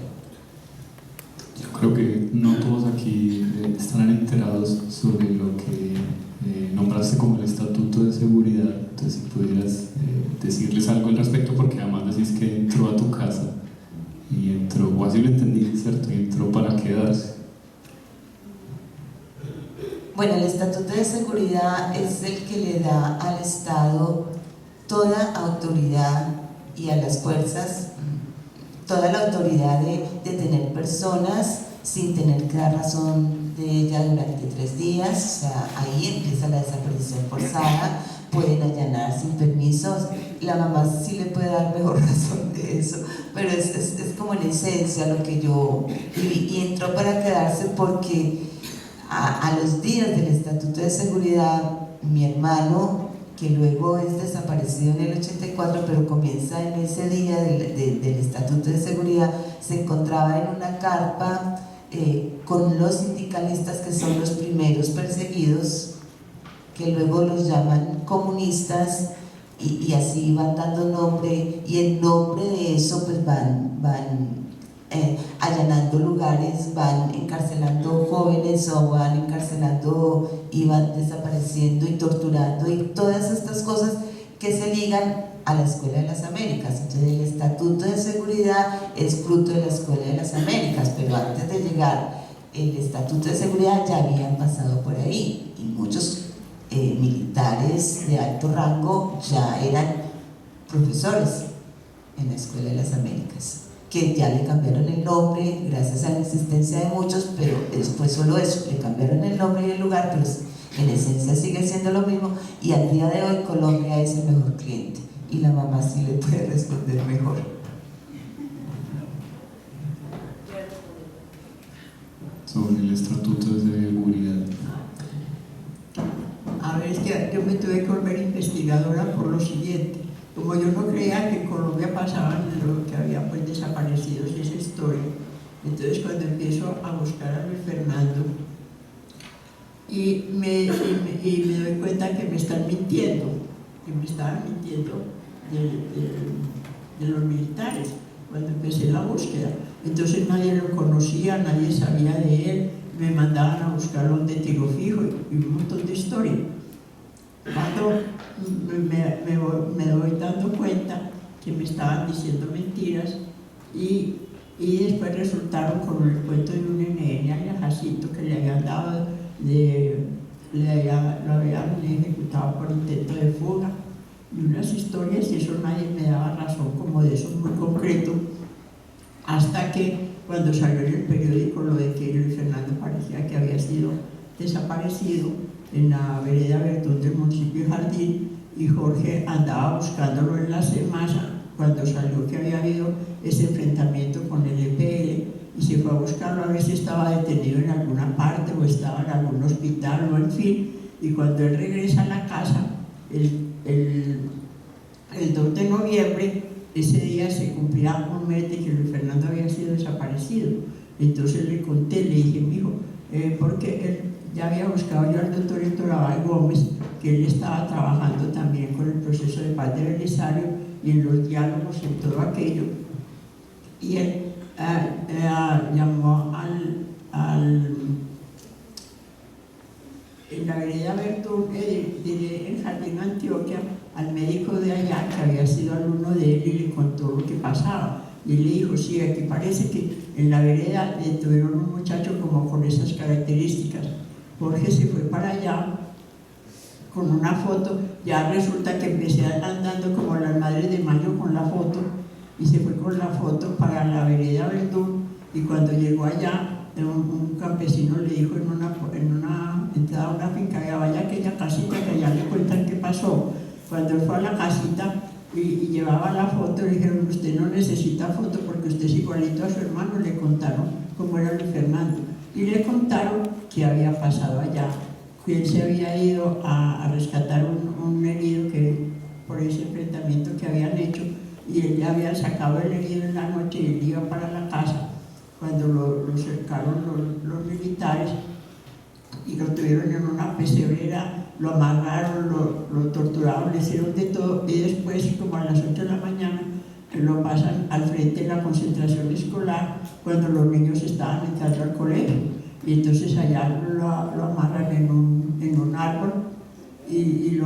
S6: Yo creo que no todos aquí estarán enterados sobre lo que nombraste como el Estatuto de Seguridad. Entonces, si pudieras decirles algo al respecto, porque además decís que entró a tu casa y entró, o así lo entendí, ¿cierto? Y entró para quedarse.
S8: Bueno, el Estatuto de Seguridad es el que le da al Estado toda autoridad y a las fuerzas toda la autoridad de detener personas sin tener que dar razón de ella durante 3 días. O sea, ahí empieza la desaparición forzada, pueden allanar sin permisos. La mamá sí le puede dar mejor razón de eso, pero es como en esencia lo que yo viví. Y entró para quedarse porque a los días del Estatuto de Seguridad, mi hermano, que luego es desaparecido en el 84, pero comienza en ese día del Estatuto de Seguridad, se encontraba en una carpa con los sindicalistas, que son los primeros perseguidos, que luego los llaman comunistas, y así van dando nombre, y en nombre de eso pues van allanando lugares, van encarcelando jóvenes o van encarcelando y van desapareciendo y torturando y todas estas cosas que se ligan a la Escuela de las Américas. Entonces el Estatuto de Seguridad es fruto de la Escuela de las Américas, pero antes de llegar el Estatuto de Seguridad ya habían pasado por ahí y muchos militares de alto rango ya eran profesores en la Escuela de las Américas, que ya le cambiaron el nombre gracias a la existencia de muchos, pero después solo eso, le cambiaron el nombre y el lugar, pero en esencia sigue siendo lo mismo, y al día de hoy Colombia es el mejor cliente y la mamá sí le puede responder mejor.
S6: Sobre el Estatuto de Seguridad.
S7: A ver, es que yo me tuve que volver investigadora por lo siguiente. Como yo no creía que en Colombia pasaban lo que había pues desaparecidos esa historia, entonces cuando empiezo a buscar a Luis Fernando y me doy cuenta que me están mintiendo, que me estaban mintiendo de los militares cuando empecé la búsqueda. Entonces nadie lo conocía, nadie sabía de él, me mandaban a buscarlo donde Tiro Fijo y un montón de historia. Cuando me doy dando cuenta que me estaban diciendo mentiras y después resultaron con el cuento de un NN a Jacinto que le habían dado, lo habían ejecutado por intento de fuga y unas historias, y eso nadie me daba razón como de eso muy concreto, hasta que cuando salió en el periódico lo de que Luis Fernando parecía que había sido desaparecido en la vereda Verdún del municipio de Jardín, y Jorge andaba buscándolo en la Semasa cuando salió que había habido ese enfrentamiento con el EPL, y se fue a buscarlo a ver si estaba detenido en alguna parte o estaba en algún hospital o en fin, y cuando él regresa a la casa el 2 de noviembre, ese día se cumplía un mes de que Luis Fernando había sido desaparecido. Entonces le conté, le dije, mijo, porque él ya había buscado yo al doctor Héctor Abad Gómez, que él estaba trabajando también con el proceso de paz de Belisario y en los diálogos y en todo aquello, y él llamó en la vereda Verdún, en Jardín Antioquia, al médico de allá, que había sido alumno de él, y le contó lo que pasaba. Y él le dijo, sí, aquí parece que en la vereda tuvieron un muchacho como con esas características. Jorge se fue para allá con una foto, ya resulta que empecé andando como las madres de mayo con la foto, y se fue con la foto para la vereda Verdún, y cuando llegó allá, un campesino le dijo en una entrada a una finca, que vaya a aquella casita que allá le cuentan qué pasó. Cuando él fue a la casita y llevaba la foto, le dijeron, usted no necesita foto porque usted es igualito a su hermano. Le contaron cómo era Luis Fernando y le contaron qué había pasado allá, que él se había ido a rescatar un herido que, por ese enfrentamiento que habían hecho, y él ya había sacado el herido en la noche y él iba para la casa cuando lo cercaron los militares y lo tuvieron en una pesebrera lo amarraron, lo torturaron, le hicieron de todo, y después, como a las 8 de la mañana, que lo pasan al frente de la concentración escolar cuando los niños estaban entrando al colegio. Y entonces allá lo amarran en un árbol y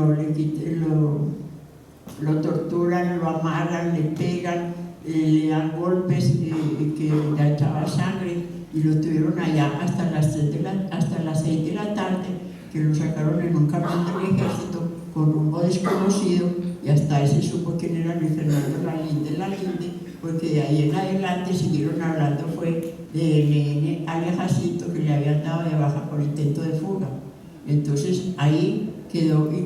S7: lo torturan, lo amarran, le pegan, le dan golpes que le echaba sangre, y lo tuvieron allá hasta las 6 de la tarde, que lo sacaron en un camión del ejército con rumbo desconocido, y hasta ahí se supo quién era Luis Fernando Lalinde, porque de ahí en adelante siguieron hablando fue de NN alias Jacinto, que le habían dado de baja por intento de fuga. Entonces ahí quedó, y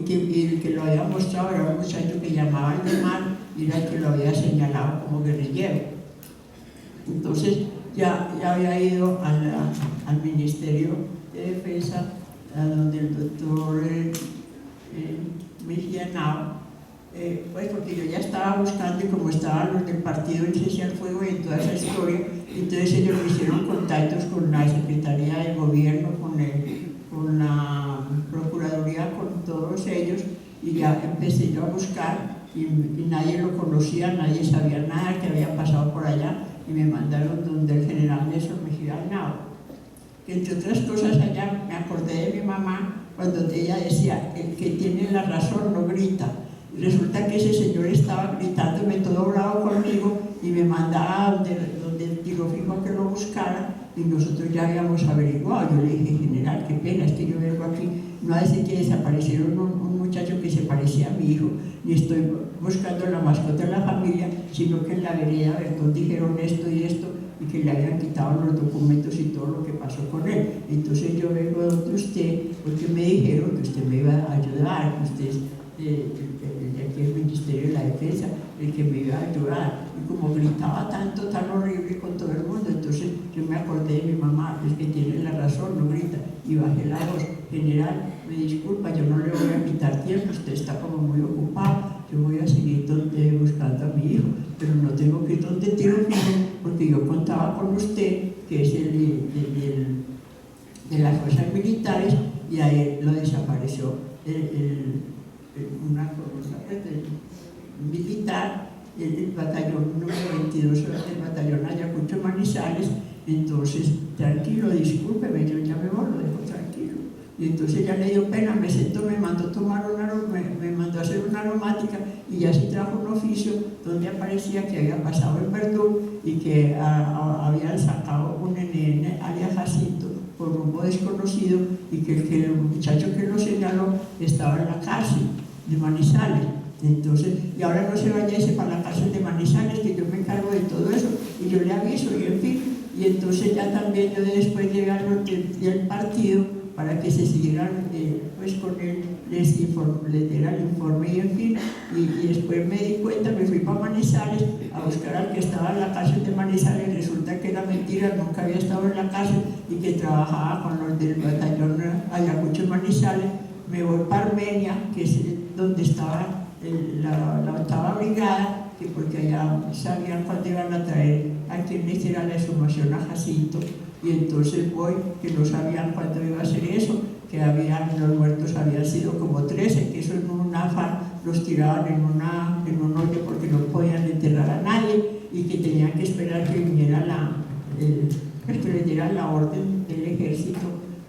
S7: el que lo había mostrado era un muchacho que llamaba Aldemar, y era el que lo había señalado como guerrillero. Entonces ya había ido al Ministerio de Defensa, a donde el doctor Mejía Nava, pues porque yo ya estaba buscando, y como estaban los del partido en Cese al Fuego y en toda esa historia, entonces ellos me hicieron contactos con la Secretaría del Gobierno, con la Procuraduría, con todos ellos, y ya empecé yo a buscar, y nadie lo conocía, nadie sabía nada que había pasado por allá, y me mandaron donde el general Néstor Mejía Nava. Entre otras cosas, allá me acordé de mi mamá cuando ella decía: el que tiene la razón no grita. Y resulta que ese señor estaba gritándome todo bravo conmigo, y me mandaba donde el tiro fijo que lo buscara, y nosotros ya habíamos averiguado. Yo le dije: general, qué pena, es que yo vengo aquí no a decir que desaparecieron un muchacho que se parecía a mi hijo, ni estoy buscando la mascota de la familia, sino que en la vereda Bertón dijeron esto y esto, y que le habían quitado los documentos y todo lo que pasó con él. Entonces yo vengo donde usted, porque me dijeron que usted me iba a ayudar, que usted de aquí el Ministerio de la Defensa, el que me iba a ayudar. Y como gritaba tanto, tan horrible con todo el mundo, entonces yo me acordé de mi mamá: es que tiene la razón, no grita. Y bajé la voz: general, me disculpa, yo no le voy a quitar tiempo, usted está como muy ocupado, yo voy a seguir buscando a mi hijo, pero no tengo que ir donde tiro fijo, porque yo contaba con usted, que es el de las fuerzas militares, y a él lo desapareció una cosa militar, el batallón número 22, el batallón Ayacucho Manizales. Entonces, tranquilo, discúlpeme, yo ya me voy, lo dejo tranquilo. Y entonces ya le dio pena, me sentó, me mandó me mandó a hacer una aromática, y ya se trajo un oficio donde aparecía que había pasado en Verdún, y que habían sacado un NN alias Jacinto por rumbo desconocido, y que el muchacho que lo señaló estaba en la cárcel de Manizales. Entonces, y ahora no se vaya ese para la cárcel de Manizales, que yo me encargo de todo eso, y yo le aviso, y en fin. Y entonces ya también yo después llegaron del partido para que se siguieran pues con él, les diera el informe, y en fin. Y después me di cuenta, me fui para Manizales a buscar al que estaba en la cárcel de Manizales. Resulta que era mentira, nunca había estado en la cárcel, y que trabajaba con los del batallón Ayacucho Manizales. Me voy para Armenia, que es donde estaba la 8ª brigada, que porque allá sabían cuándo iban a traer a quien le hiciera la exhumación a Jacinto, y entonces voy, que no sabían cuándo iba a ser eso, que los muertos habían sido como 13, que eso en un afán los tiraban en un hoyo porque no podían enterrar a nadie, y que tenían que esperar que viniera que le dieran la orden del ejército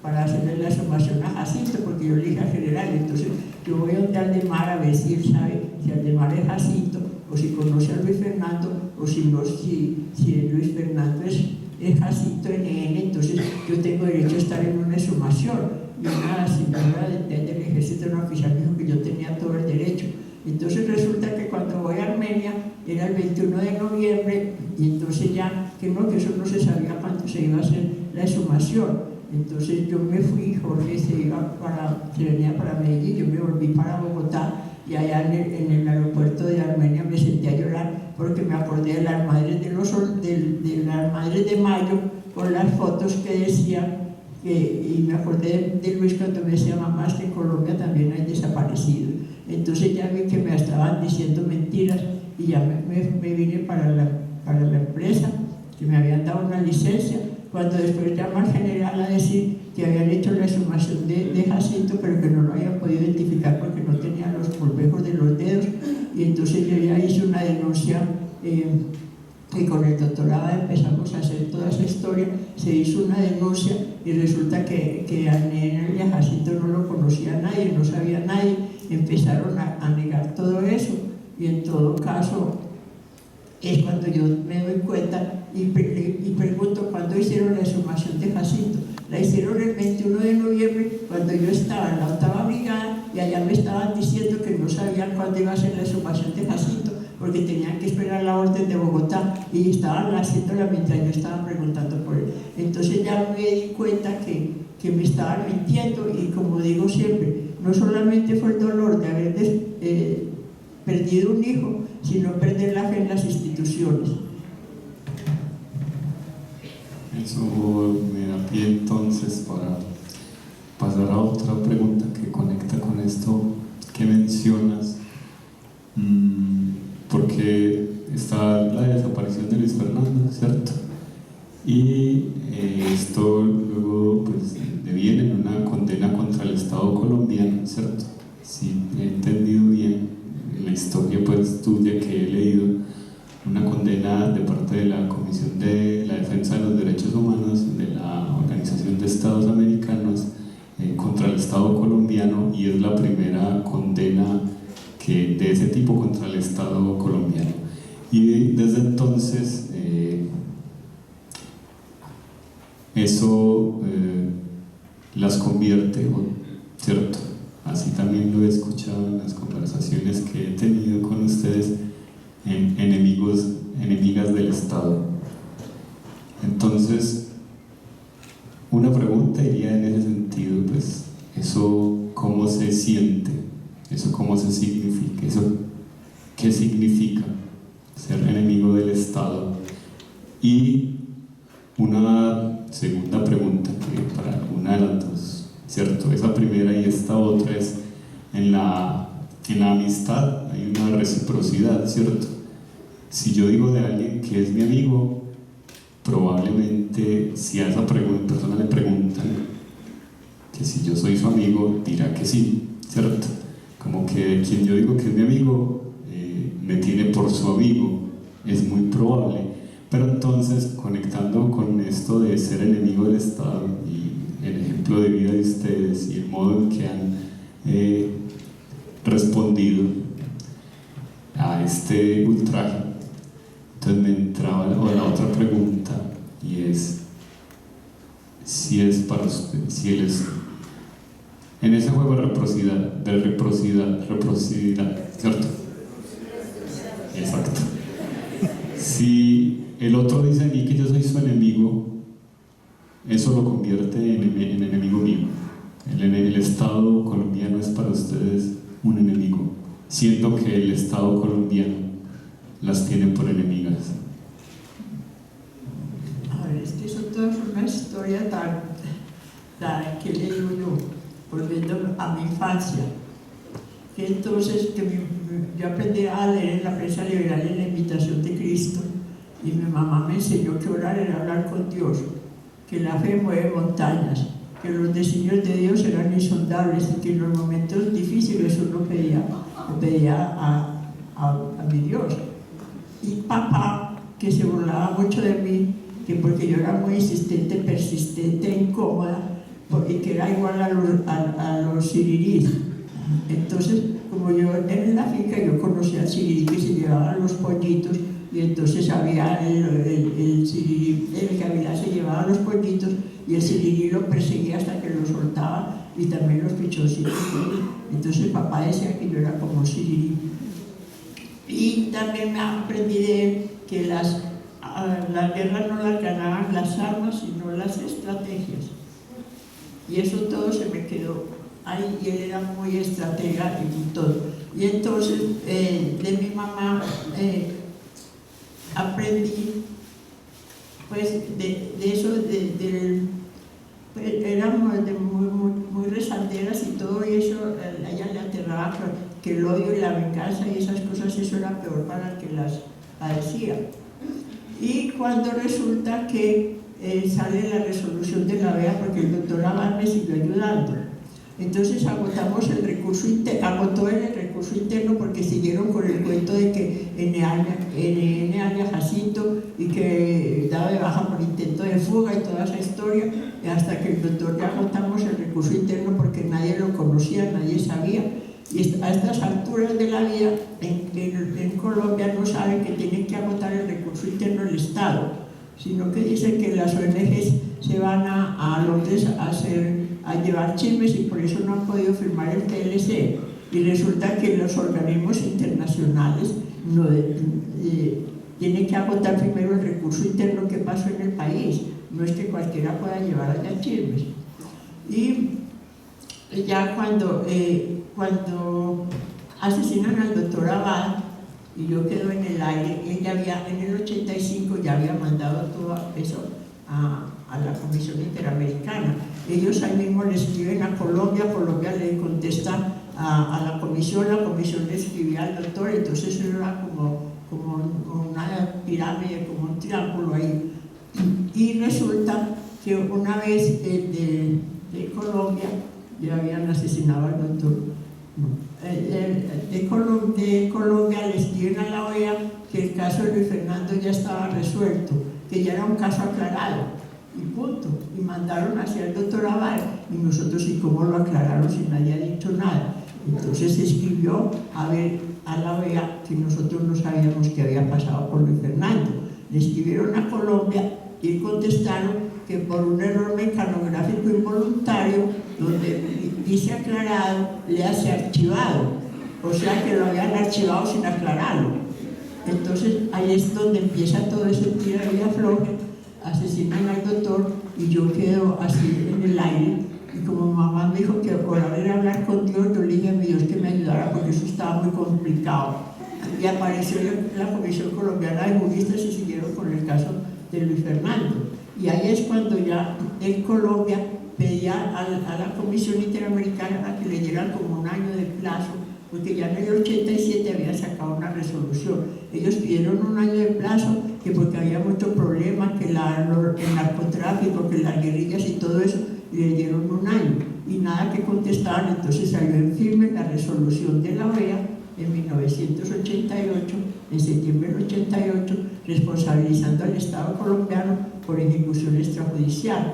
S7: para hacerle la exhumación a Jacinto, porque yo le dije al general: entonces yo voy a donde Aldemar a ver si él sabe si Aldemar es Jacinto, o si conoce a Luis Fernando, o si Luis Fernando es Jacinto NN, entonces yo tengo derecho a estar en una exhumación. Y una señora del ejército, una oficial, me dijo que yo tenía todo el derecho. Entonces resulta que cuando voy a Armenia era el 21 de noviembre, y entonces ya que eso no se sabía cuándo se iba a hacer la exhumación. Entonces yo me fui, Jorge se venía para Medellín, yo me volví para Bogotá, y allá en el aeropuerto de Armenia me senté a llorar, porque me acordé de las madres de las madres de Mayo, con las fotos que decían, y me acordé de Luis cuando me decía: mamá, es que en Colombia también hay desaparecidos. Entonces ya vi que me estaban diciendo mentiras, y ya me vine para la empresa, que me habían dado una licencia, cuando después llama al general a decir que habían hecho la exhumación de Jacinto, pero que no lo habían podido identificar porque no tenían los polvejos de los dedos. Y entonces yo ya hice una denuncia y con el doctor Abad empezamos a hacer toda esa historia. Se hizo una denuncia y resulta que a Nene y a Jacinto no lo conocía nadie, no sabía nadie. Empezaron a negar todo eso, y en todo caso es cuando yo me doy cuenta y pregunto cuándo hicieron la exhumación de Jacinto. La hicieron el 21 de noviembre, cuando yo estaba en la 8ª brigada, y allá me estaban diciendo que no sabían cuándo iba a ser la exhumación de Jacinto, porque tenían que esperar la orden de Bogotá, y estaban haciéndola mientras yo estaba preguntando por él. Entonces ya me di cuenta que me estaban mintiendo, y como digo siempre, no solamente fue el dolor de haber perdido un hijo, sino perder la fe en las instituciones.
S6: Eso me da pie entonces para pasar a otra pregunta que conecta con esto que mencionas, porque está la desaparición de Luis Fernando, ¿cierto? Y esto luego pues deviene en una condena contra el Estado colombiano, ¿cierto? Si he entendido bien la historia pues tuya que he leído, una condena de parte de la Comisión de la Defensa de los Derechos Humanos de la Organización de Estados Americanos contra el Estado colombiano, y es la primera condena de ese tipo contra el Estado colombiano. Y desde entonces eso las convierte, ¿cierto? Así también lo he escuchado en las conversaciones que he tenido con ustedes, en enemigas del Estado. Entonces, una pregunta iría en ese sentido, pues, ¿eso cómo se siente? ¿Eso cómo se significa? ¿Eso qué significa ser enemigo del Estado? Y una segunda pregunta, que para una de las dos, ¿cierto? Esa primera y esta otra es, en la amistad hay una reciprocidad, ¿cierto? Si yo digo de alguien que es mi amigo, probablemente si a esa persona le preguntan que si yo soy su amigo, dirá que sí, ¿cierto? Como que quien yo digo que es mi amigo me tiene por su amigo, es muy probable. Pero entonces, conectando con esto de ser enemigo del Estado y el ejemplo de vida de ustedes y el modo en que han respondido a este ultraje, entonces me entraba la otra pregunta, y es si es para usted, si él es en ese juego de reciprocidad, ¿cierto? Exacto. Si el otro dice a mí que yo soy su enemigo, eso lo convierte en enemigo mío. El Estado colombiano es para ustedes un enemigo, siendo que el Estado colombiano las tiene por enemigas.
S7: A ver, es que eso todo es una historia tan que le digo yo, volviendo a mi infancia, que entonces yo aprendí a leer en la prensa liberal en la Imitación de Cristo, y mi mamá me enseñó que orar era hablar con Dios, que la fe mueve montañas, que los designios de Dios eran insondables, y que en los momentos difíciles uno pedía a mi Dios. Y papá, que se burlaba mucho de mí, que porque yo era muy insistente, persistente, incómoda, y que era igual a los siriríes. Entonces, como yo en la finca yo conocía al sirirí que se llevaban los pollitos, y entonces había el sirirí, el gavilán se llevaba los pollitos, y el sirirí lo perseguía hasta que lo soltaba, y también los pichoncitos. Entonces papá decía que yo era como sirirí. Y también me aprendí de él que las guerras no las ganaban las armas, sino las estrategias. Y eso todo se me quedó ahí, y él era muy estratega y todo. Y entonces de mi mamá aprendí pues de eso, pues, éramos muy rezanderas y todo, y eso a ella le aterraba que el odio y la venganza y esas cosas, eso era peor para el que las padecía. Y cuando resulta que sale la resolución de la OEA porque el doctor Abad me siguió ayudando. Entonces agotó el recurso interno porque siguieron con el cuento de que NN había Jacinto y que daba de baja por intento de fuga y toda esa historia, hasta que el doctor ya agotamos el recurso interno porque nadie lo conocía, nadie sabía. Y a estas alturas de la vida en Colombia no saben que tienen que agotar el recurso interno del Estado, sino que dicen que las ONGs se van a Londres a llevar chismes y por eso no han podido firmar el TLC. Y resulta que los organismos internacionales tienen que agotar primero el recurso interno que pasó en el país. No es que cualquiera pueda llevar allá chismes. Y ya cuando asesinan al doctor Abad y yo quedo en el aire, en el 85 ya había mandado todo eso a la Comisión Interamericana. Ellos ahí mismo le escriben a Colombia, Colombia le contesta a la comisión le escribía al doctor, entonces eso era como una pirámide, como un triángulo ahí. Y resulta que una vez de Colombia ya habían asesinado al doctor. De Colombia le escriben a la OEA que el caso de Luis Fernando ya estaba resuelto, que ya era un caso aclarado. Y punto. Y mandaron hacia el doctor Abad y nosotros, ¿y cómo lo aclararon si nadie ha dicho nada? Entonces se escribió a la OEA que nosotros no sabíamos qué había pasado con Luis Fernando. Le escribieron a Colombia y contestaron que por un error mecanográfico involuntario, donde dice aclarado, le hace archivado. O sea que lo habían archivado sin aclararlo. Entonces ahí es donde empieza todo ese tira y afloje. Asesinan al doctor y yo quedo así en el aire, y como mamá me dijo que por haber hablar con Dios, yo le dije a mi Dios que me ayudara porque eso estaba muy complicado. Y apareció la Comisión Colombiana de Juristas y siguieron con el caso de Luis Fernando. Y ahí es cuando ya en Colombia pedía a la Comisión Interamericana que le dieran como un año de plazo, porque ya en el 87 había sacado una resolución. Ellos pidieron un año de plazo, que porque había mucho problema, que el narcotráfico, que las guerrillas y todo eso, y le dieron un año. Y nada que contestaban, entonces salió en firme la resolución de la OEA en 1988, en septiembre del 88, responsabilizando al Estado colombiano por ejecución extrajudicial.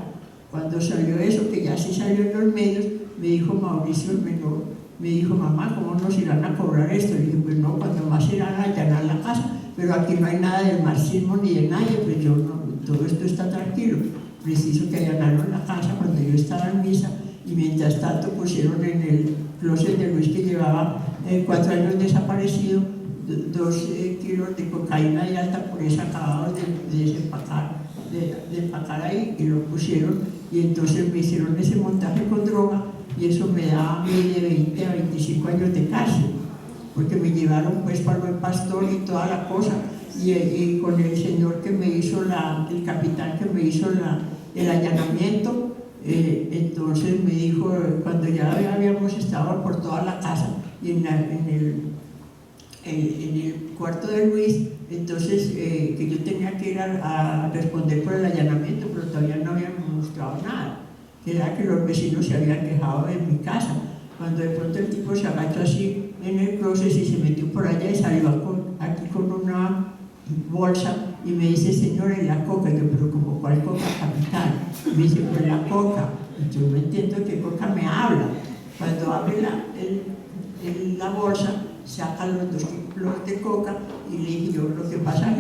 S7: Cuando salió eso, que ya sí salió en los medios, me dijo Mauricio el menor, me dijo, mamá, ¿cómo nos irán a cobrar esto? Le dije, pues no, cuando más irán a allanar la casa, pero aquí no hay nada del marxismo ni de nadie, pues yo no, todo esto está tranquilo. Preciso que allanaron la casa cuando yo estaba en misa y mientras tanto pusieron en el closet de Luis, que llevaba 4 años desaparecido, 2 kilos de cocaína de alta pureza acabados de empacar ahí, y lo pusieron, y entonces me hicieron ese montaje con droga y eso me da a mí de 20 a 25 años de cárcel, porque me llevaron pues para el Buen Pastor y toda la cosa, y con el señor que me hizo el capitán que me hizo el allanamiento, entonces me dijo, cuando ya habíamos estado por toda la casa y en el cuarto de Luis, entonces que yo tenía que ir a responder por el allanamiento, pero todavía no habíamos mostrado nada, que era que los vecinos se habían quejado de mi casa. Cuando de pronto el tipo se agachó así en el closet y se metió por allá y salió aquí con una bolsa y me dice, señor, ¿en la coca? Y yo, pero como, ¿cuál coca, capitán? Y me dice, pues la coca. Y yo no entiendo qué coca me habla. Cuando abre la bolsa, saca los 2 kilos de coca y le dije yo, lo que pasa,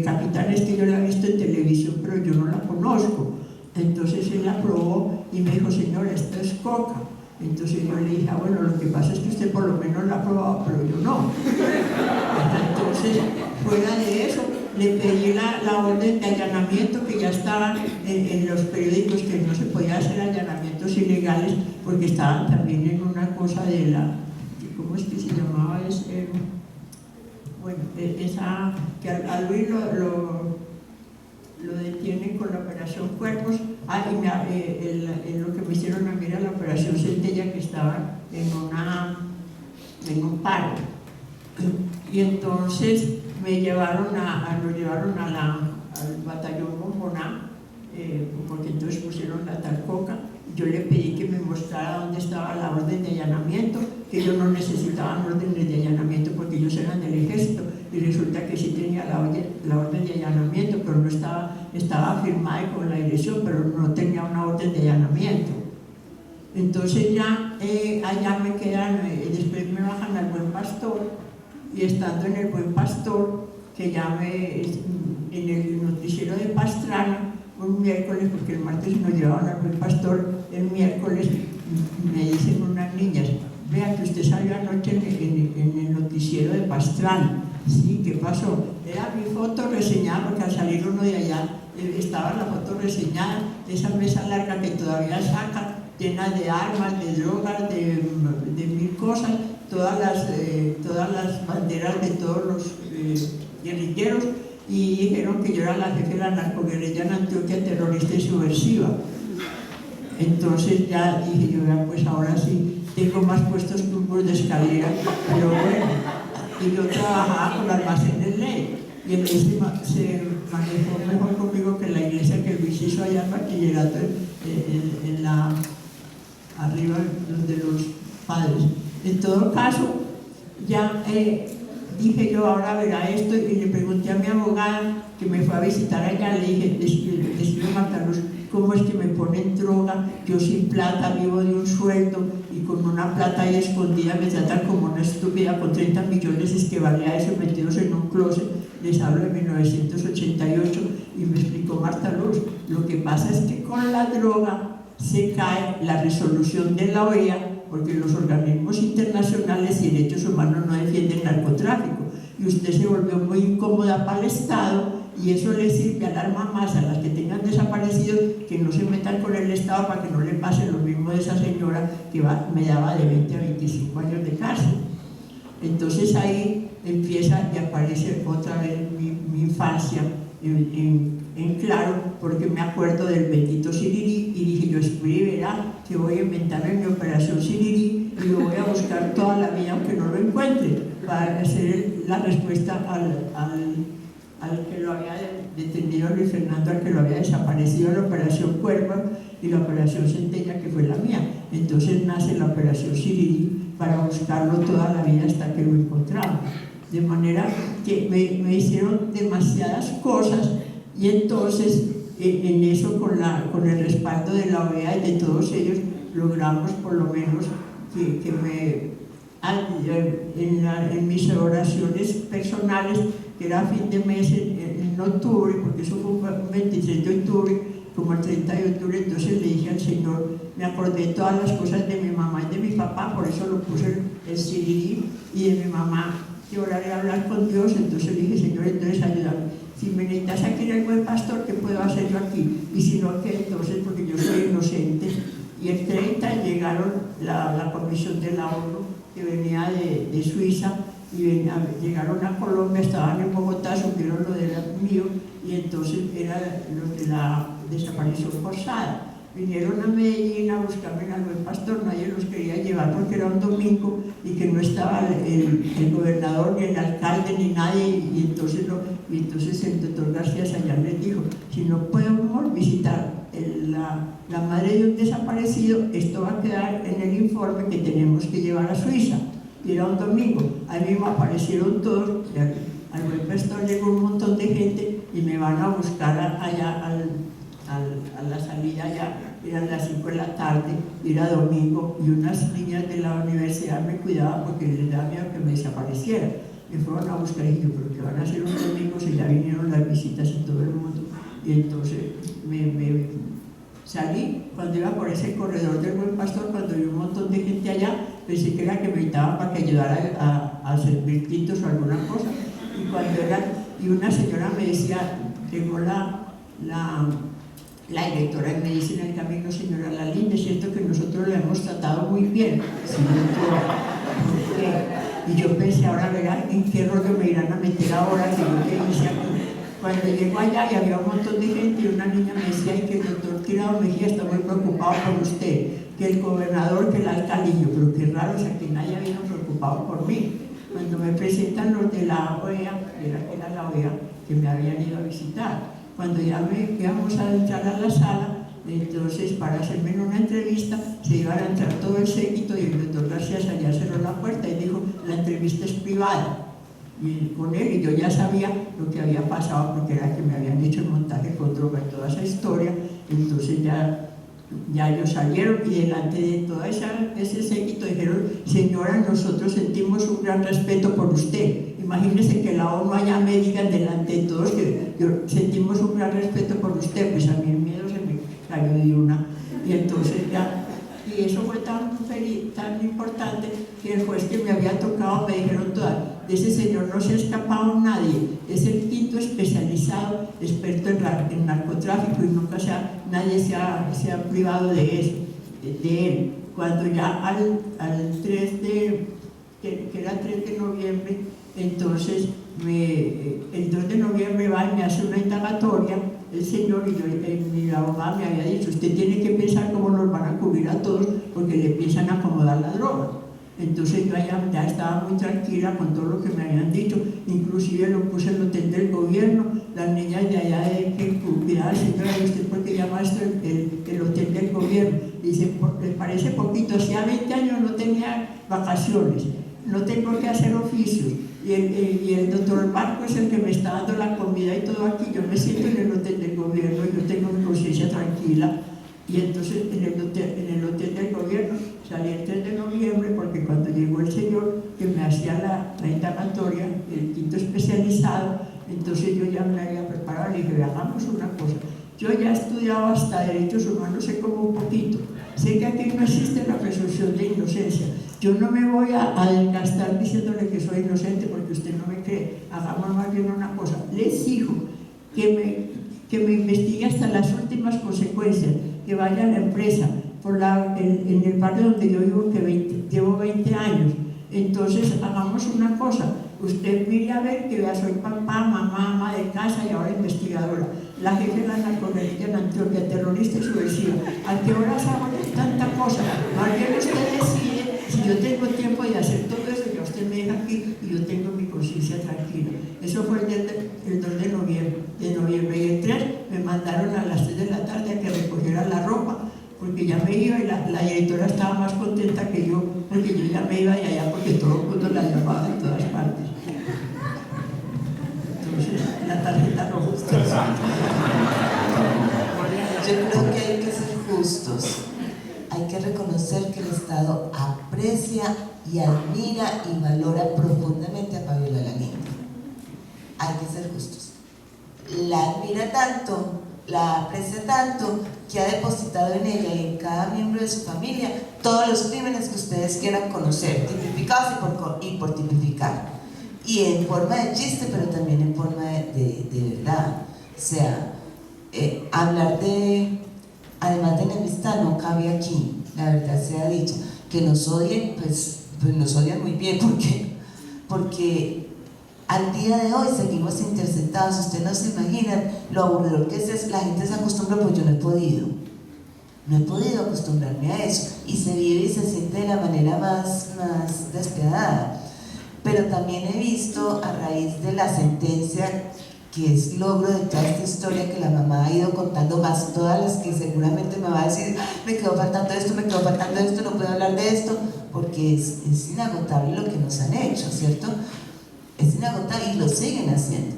S7: capitán, es que yo la he visto en televisión, pero yo no la conozco. Entonces él la probó y me dijo, señor, esto es coca. Entonces yo le dije, bueno, lo que pasa es que usted por lo menos la ha probado, pero yo no. Entonces, fuera de eso, le pedí la orden de allanamiento, que ya estaban en los periódicos, que no se podía hacer allanamientos ilegales, porque estaban también en una cosa de ¿cómo es que se llamaba? Bueno, esa, que a Luis lo detienen con la operación Cuervos, y lo que me hicieron a mí era la operación Centella, que estaba en un paro. Y entonces me llevaron al batallón Bomboná, porque entonces pusieron la talcoca. Yo le pedí que me mostrara dónde estaba la orden de allanamiento, que ellos no necesitaban órdenes de allanamiento porque ellos eran del ejército, y resulta que sí tenía la orden de allanamiento, pero no estaba firmada con la dirección, pero no tenía una orden de allanamiento. Entonces ya allá me quedan, después me bajan al Buen Pastor, y estando en el Buen Pastor, que ya en el noticiero de Pastrana, un miércoles, porque el martes nos llevaban al Buen Pastor, el miércoles me dicen unas niñas, vea que usted salió anoche en el noticiero de Pastrana. Sí, ¿qué pasó? Era mi foto reseñada, porque al salir uno de allá estaba la foto reseñada, esa mesa larga que todavía saca, llena de armas, de drogas, de mil cosas, todas las banderas de todos los guerrilleros, y dijeron que yo era la jefe de la narcoguerrilla en Antioquia, terrorista y subversiva. Entonces ya dije yo, pues ahora sí, tengo más puestos que un bus de escalera, pero bueno, y yo trabajaba con almacenes ley, y el ley se manejó mejor conmigo que la iglesia que Luis hizo allá en bachillerato, arriba de los padres. En todo caso, ya dije yo, ahora verá esto, y le pregunté a mi abogada que me fue a visitar allá, le dije, decime Marta Luz, ¿cómo es que me ponen droga? Yo sin plata, vivo de un sueldo, y con una plata ahí escondida me tratan como una estúpida, con 30 millones es que valía eso, metidos en un closet. Les hablo de 1988, y me explicó Marta Luz, lo que pasa es que con la droga se cae la resolución de la OEA, porque los organismos internacionales y derechos humanos no defienden narcotráfico, y usted se volvió muy incómoda para el Estado, y eso le sirve a las mamás, a las que tengan desaparecidos, que no se metan con el Estado para que no le pase lo mismo de esa señora que me daba de 20 a 25 años de cárcel. Entonces ahí empieza y aparece otra vez mi infancia en claro, porque me acuerdo del bendito Sirirí, y dije yo, verá que voy a inventar en mi operación Sirirí, y lo voy a buscar toda la vida aunque no lo encuentre, para hacer la respuesta al que lo había detenido Luis Fernando, al que lo había desaparecido, la operación Cuervo y la operación Centella, que fue la mía. Entonces nace la operación Sirirí para buscarlo toda la vida hasta que lo encontramos. De manera que me hicieron demasiadas cosas, y entonces en eso, con el respaldo de la OEA y de todos ellos, logramos por lo menos que en mis oraciones personales, que era fin de mes en octubre, porque eso fue un 23 de octubre, como el 30 de octubre, entonces le dije al Señor, me acordé de todas las cosas de mi mamá y de mi papá, por eso lo puse el Sirirí, y de mi mamá, que oraré a hablar con Dios. Entonces le dije, Señor, entonces ayúdame. Si me necesitas aquí en el Buen Pastor, ¿qué puedo hacer yo aquí? Y si no, ¿qué? Entonces, porque yo soy inocente. Y el 30 llegaron la comisión del ahorro, que venía de Suiza, y llegaron a Colombia, estaban en Bogotá, supieron lo del mío, y entonces eran los de la desaparición forzada. Vinieron a Medellín a buscarme al Buen Pastor, nadie los quería llevar porque era un domingo y que no estaba el gobernador, ni el alcalde, ni nadie, y entonces el doctor García Sayán les dijo, si no podemos visitar la madre de un desaparecido, esto va a quedar en el informe que tenemos que llevar a Suiza. Y era un domingo, ahí mismo aparecieron todos, al Buen Pastor llegó un montón de gente y me van a buscar allá a la salida, allá eran las 5 de la tarde, era domingo, y unas niñas de la universidad me cuidaban porque les daba miedo que me desapareciera. Me fueron a buscar y dije, pero ¿qué van a hacer un domingo si ya vinieron las visitas en todo el mundo? Y entonces me salí, cuando iba por ese corredor del Buen Pastor, cuando vi un montón de gente allá, pensé que era que me invitaban para que ayudara a servir tintos o alguna cosa. Y una señora me decía, tengo la directora, y me dice en el camino, señora Lalinde, es cierto que nosotros la hemos tratado muy bien. Y yo pensé, ahora verán en qué rollo me irán a meter ahora, que yo qué hice aquí. Cuando llego allá y había un montón de gente, y una niña me decía que el doctor Tirado Mejía está muy preocupado por usted, que el gobernador, que el alcalde, pero qué raro, o sea, que nadie ha venido preocupado por mí. Cuando me presentan los de la OEA, era la OEA que me habían ido a visitar, cuando ya íbamos a entrar a la sala, entonces para hacerme una entrevista se iban a entrar todo el séquito y el doctor García Sayá cerró la puerta y dijo, la entrevista es privada. Y con él, y yo ya sabía lo que había pasado porque era que me habían hecho el montaje con droga y toda esa historia. Entonces ya ellos salieron y delante de todo ese séquito dijeron, señora, nosotros sentimos un gran respeto por usted. Imagínense que la ONU allá me digan delante de todos que sentimos un gran respeto por usted. Pues a mí el miedo se me cayó de una. Y entonces ya, y eso fue tan importante que el juez que me había tocado me dijeron todas, de ese señor no se ha escapado nadie, es el quinto especializado, experto en narcotráfico y nunca nadie se ha privado de eso, de él. Cuando ya al 3 de noviembre, entonces el 2 de noviembre va y me hace una indagatoria el señor y mi abogada me había dicho, usted tiene que pensar cómo nos van a cubrir a todos porque le empiezan a acomodar la droga. Entonces yo ya estaba muy tranquila con todo lo que me habían dicho, inclusive lo puse en el hotel del gobierno, las niñas de allá de que cuidaba, señora, ¿usted por qué llama esto el hotel del gobierno? Dice, ¿les parece poquito? Hacía 20 años no tenía vacaciones, no tengo que hacer oficios, y el doctor Marco es el que me está dando la comida y todo aquí, yo me siento en el hotel del gobierno y yo tengo mi conciencia tranquila. Y entonces en el hotel del gobierno salí el 3 de noviembre porque cuando llegó el señor que me hacía la indagatoria, el quinto especializado, entonces yo ya me había preparado y le dije, hagamos una cosa. Yo ya he estudiado hasta derechos humanos, sé como un poquito. Sé que aquí no existe la presunción de inocencia. Yo no me voy a desgastar diciéndole que soy inocente porque usted no me cree. Hagamos más bien una cosa. Le exijo que me investigue hasta las últimas consecuencias, que vaya a la empresa, en el barrio donde yo vivo, que llevo 20 años. Entonces, hagamos una cosa. Usted mire a ver que soy papá, mamá, ama de casa y ahora investigadora. La jefe de la narcoguerrilla en Antioquia, terrorista y subversiva. ¿A qué horas hago tanta cosa? Más bien usted decide si yo tengo tiempo de hacer todo eso, ya usted me deja aquí y yo tengo mi conciencia tranquila. Eso fue el 2 de noviembre. Y el 3 me mandaron a las 3 de la tarde a que recogiera la ropa, porque ya me iba y la directora estaba más contenta que yo, porque yo ya me iba de allá porque todo el mundo la llamaba en todas partes. Entonces, la tarjeta roja.
S8: Yo creo que hay que ser justos. Hay que reconocer que el Estado aprecia y admira y valora profundamente a Fabiola Laguinda. Hay que ser justos. La admira tanto, la aprecia tanto, que ha depositado en ella y en cada miembro de su familia todos los crímenes que ustedes quieran conocer, tipificados y por tipificar. Y en forma de chiste, pero también en forma de verdad. O sea, hablar además de enemistad no cabe aquí, la verdad sea dicha. Que nos odien, pues nos odian muy bien, porque al día de hoy seguimos interceptados. Ustedes no se imaginan lo aburridor que es, la gente se acostumbra, pues yo no he podido acostumbrarme a eso, y se vive y se siente de la manera más despiadada. Pero también he visto, a raíz de la sentencia, que es logro de toda esta historia que la mamá ha ido contando, más todas las que seguramente me va a decir, me quedó faltando esto, no puedo hablar de esto, porque es inagotable lo que nos han hecho, ¿cierto? Es inagotable y lo siguen haciendo.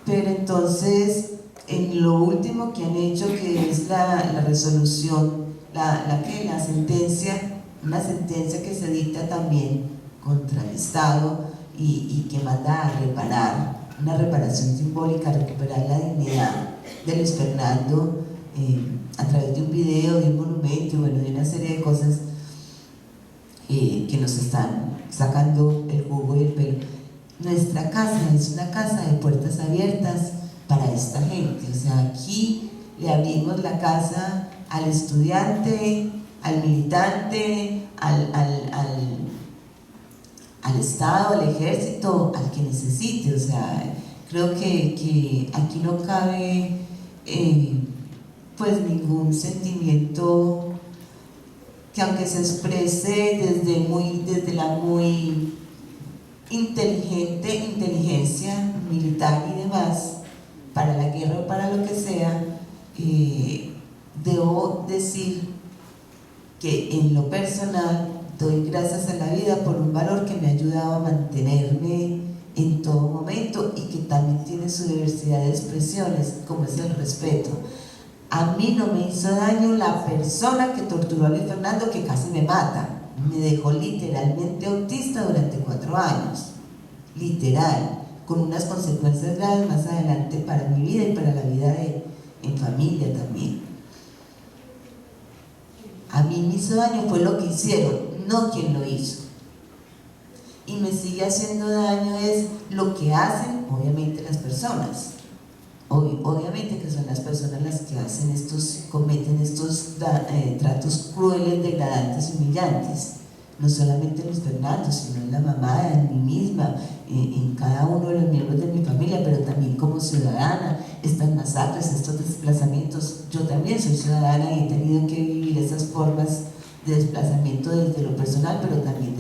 S8: Pero entonces, en lo último que han hecho, que es la resolución, la sentencia, una sentencia que se dicta también contra el Estado y que manda a reparar, una reparación simbólica, recuperar la dignidad de Luis Fernando a través de un video, de un monumento, bueno, de una serie de cosas que nos están sacando el jugo y el pelo. Nuestra casa es una casa de puertas abiertas para esta gente. O sea, aquí le abrimos la casa al estudiante, al militante, al Estado, al ejército, al que necesite. O sea, creo que aquí no cabe pues ningún sentimiento que, aunque se exprese desde la muy inteligencia militar y demás, para la guerra guerra o para lo que sea, debo decir que en lo personal doy gracias a la vida por un valor que me ha ayudado a mantenerme en todo momento y que también tiene su diversidad de expresiones, como es el respeto. A mí no me hizo daño la persona que torturó a Luis Fernando, que casi me mata. Me dejó literalmente autista durante 4 años, literal, con unas consecuencias graves más adelante para mi vida y para la vida en familia también. A mí me hizo daño fue lo que hicieron, no quien lo hizo. Y me sigue haciendo daño es lo que hacen, obviamente, las personas. Obviamente que son las personas las que cometen estos tratos crueles, degradantes y humillantes. No solamente en Luis Fernando, sino en la mamá, en mí misma, en cada uno de los miembros de mi familia, pero también como ciudadana. Estas masacres, estos desplazamientos, yo también soy ciudadana y he tenido que vivir esas formas de desplazamiento desde lo personal, pero también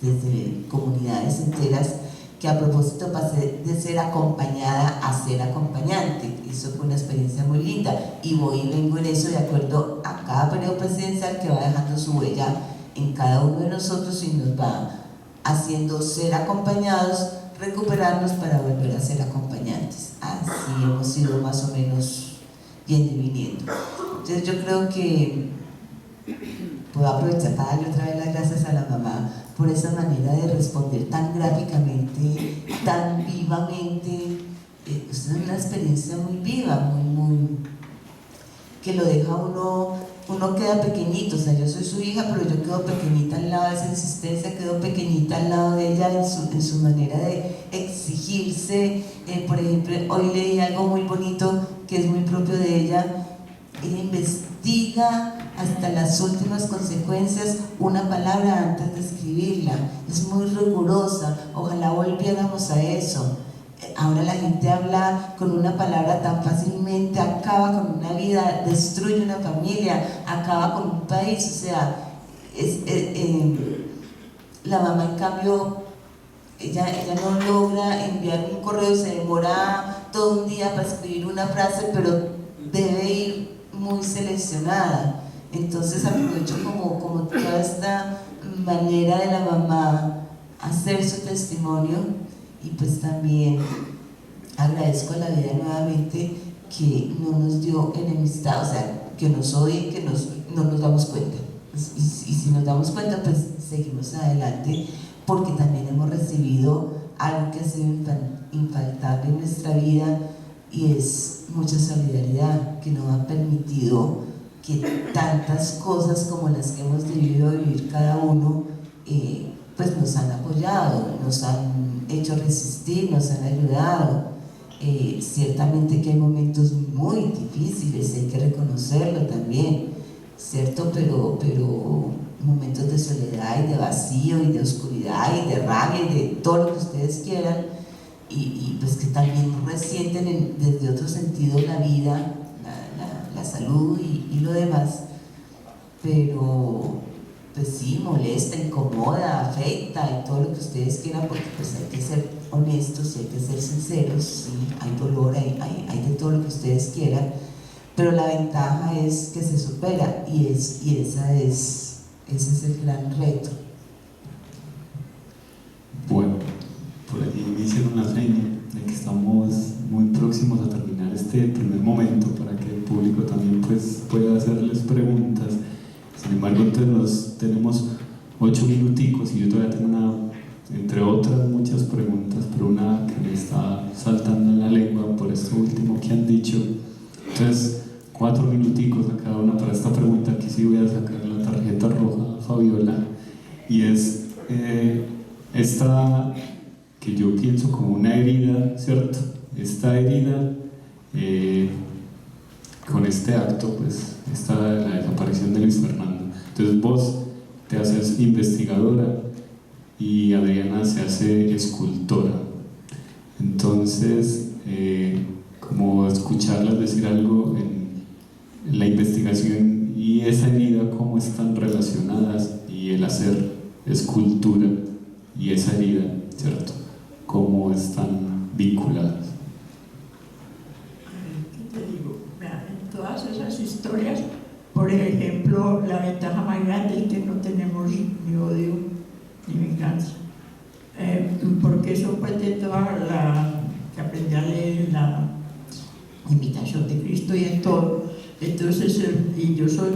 S8: desde comunidades enteras, que a propósito pasé de ser acompañada a ser acompañante. Eso fue una experiencia muy linda y voy y vengo en eso de acuerdo a cada periodo presidencial que va dejando su huella en cada uno de nosotros y nos va haciendo ser acompañados, recuperarnos para volver a ser acompañantes. Así hemos ido más o menos yendo y viniendo. Entonces yo creo que puedo aprovechar para darle otra vez las gracias a la mamá por esa manera de responder tan gráficamente, tan vivamente. Es una experiencia muy viva, muy que lo deja uno queda pequeñito. O sea, yo soy su hija, pero yo quedo pequeñita al lado de esa insistencia, quedo pequeñita al lado de ella en su manera de exigirse. Por ejemplo, hoy leí algo muy bonito que es muy propio de ella. Ella investiga hasta las últimas consecuencias una palabra antes de escribirla. Es muy rigurosa. Ojalá volviéramos a eso. Ahora la gente habla con una palabra tan fácilmente, acaba con una vida, destruye una familia, acaba con un país. O sea, la mamá, en cambio, ella no logra enviar un correo, se demora todo un día para escribir una frase, pero debe ir muy seleccionada. Entonces aprovecho como toda esta manera de la mamá hacer su testimonio, y pues también agradezco a la vida nuevamente que no nos dio enemistad, o sea, que nos odie, que no nos damos cuenta. Y si nos damos cuenta, pues seguimos adelante, porque también hemos recibido algo que ha sido infaltable en nuestra vida, y es mucha solidaridad, que nos ha permitido que tantas cosas como las que hemos debido vivir cada uno, pues nos han apoyado, nos han hecho resistir, nos han ayudado. Ciertamente que hay momentos muy difíciles, hay que reconocerlo también, ¿cierto? Pero momentos de soledad y de vacío y de oscuridad y de rabia y de todo lo que ustedes quieran, y pues que también resienten desde otro sentido la vida, la salud y lo demás. Pero pues sí, molesta, incomoda, afecta y todo lo que ustedes quieran, porque pues hay que ser honestos y hay que ser sinceros. Sí, hay dolor, hay de todo lo que ustedes quieran, pero la ventaja es que se supera, y ese es el gran reto.
S6: Bueno, por allí me hicieron una seña de que estamos muy próximos a terminar este primer momento para que el público también pues pueda hacerles preguntas. Sin embargo, entonces tenemos 8 minuticos y yo todavía tengo entre otras muchas preguntas, pero una que me está saltando en la lengua por esto último que han dicho. Entonces, 4 minuticos a cada una para esta pregunta. Aquí sí voy a sacar la tarjeta roja a Fabiola, y es esta que yo pienso como una herida, ¿cierto? Esta herida, con este acto, pues, la desaparición de Luis Fernando. Entonces vos te haces investigadora y Adriana se hace escultora. Entonces, como escucharlas decir algo en la investigación y esa herida, cómo están relacionadas, y el hacer escultura y esa herida, ¿cierto? Cómo están vinculadas.
S7: aprendí a leer la Imitación de Cristo y en todo. Entonces, y yo soy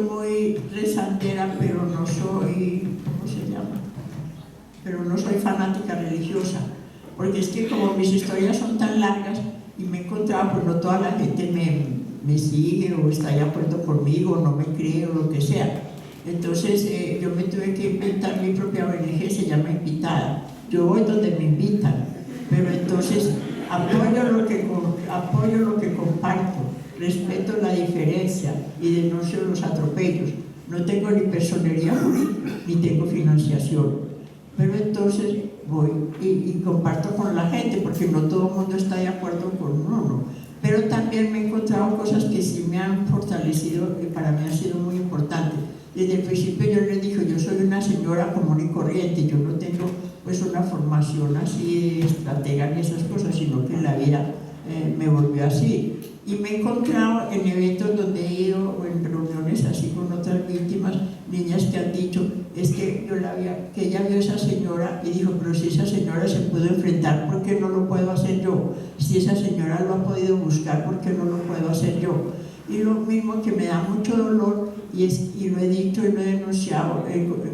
S7: muy rezandera, pero no soy, ¿cómo se llama? Pero no soy fanática religiosa, porque es que como mis historias son tan largas y me he encontrado, pues no toda la gente me sigue o está de acuerdo conmigo, no me cree o lo que sea. Entonces yo me tuve que inventar mi propia ONG, se llama Invitada. Yo voy donde me invitan, pero entonces apoyo lo que comparto, respeto la diferencia y denuncio los atropellos. No tengo ni personería jurídica ni tengo financiación, pero entonces voy y comparto con la gente, porque no todo el mundo está de acuerdo con uno. Pero también me he encontrado cosas que sí me han fortalecido y para mí ha sido muy importante. Desde el principio yo les dije, yo soy una señora común y corriente, yo no tengo pues una formación así de estratega ni esas cosas, sino que la vida me volvió así. Y me he encontrado en eventos donde he ido o en reuniones así con otras víctimas, niñas que han dicho, es que que ella vio a esa señora y dijo, pero si esa señora se pudo enfrentar, ¿por qué no lo puedo hacer yo? Si esa señora lo ha podido buscar, ¿por qué no lo puedo hacer yo? Y lo mismo que me da mucho dolor, y lo he dicho y lo he denunciado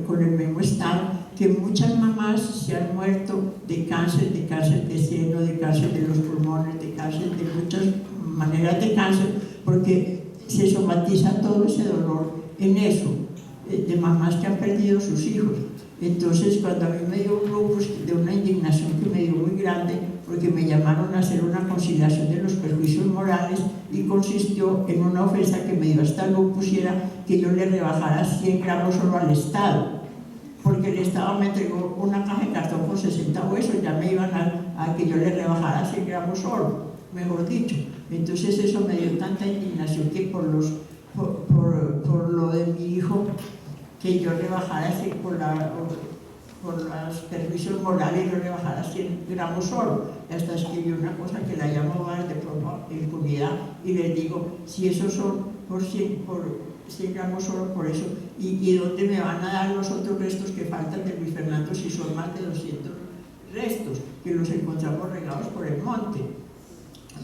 S7: con el mismo estado, que muchas mamás se han muerto de cáncer de seno, de cáncer de los pulmones, de cáncer de muchas maneras de cáncer, porque se somatiza todo ese dolor en eso, de mamás que han perdido sus hijos. Entonces, cuando a mí me dio un lupus, de una indignación que me dio muy grande, porque me llamaron a hacer una conciliación de los perjuicios morales y consistió en una ofensa que me dio hasta lupus, y era que yo le rebajara 100 gramos solo al Estado, porque el Estado me entregó una caja de cartón con 60 huesos, ya me iban a que yo le rebajara 100 gramos solo, mejor dicho. Entonces eso me dio tanta indignación que por lo de mi hijo, que yo rebajara por los perjuicios morales, yo rebajara 100 gramos solo. Hasta escribí una cosa que la llamo de impunidad, y les digo, si esos son por 100 gramos solo por eso, ¿y dónde me van a dar los otros restos que faltan de Luis Fernando si son más de 200 restos, que los encontramos regados por el monte?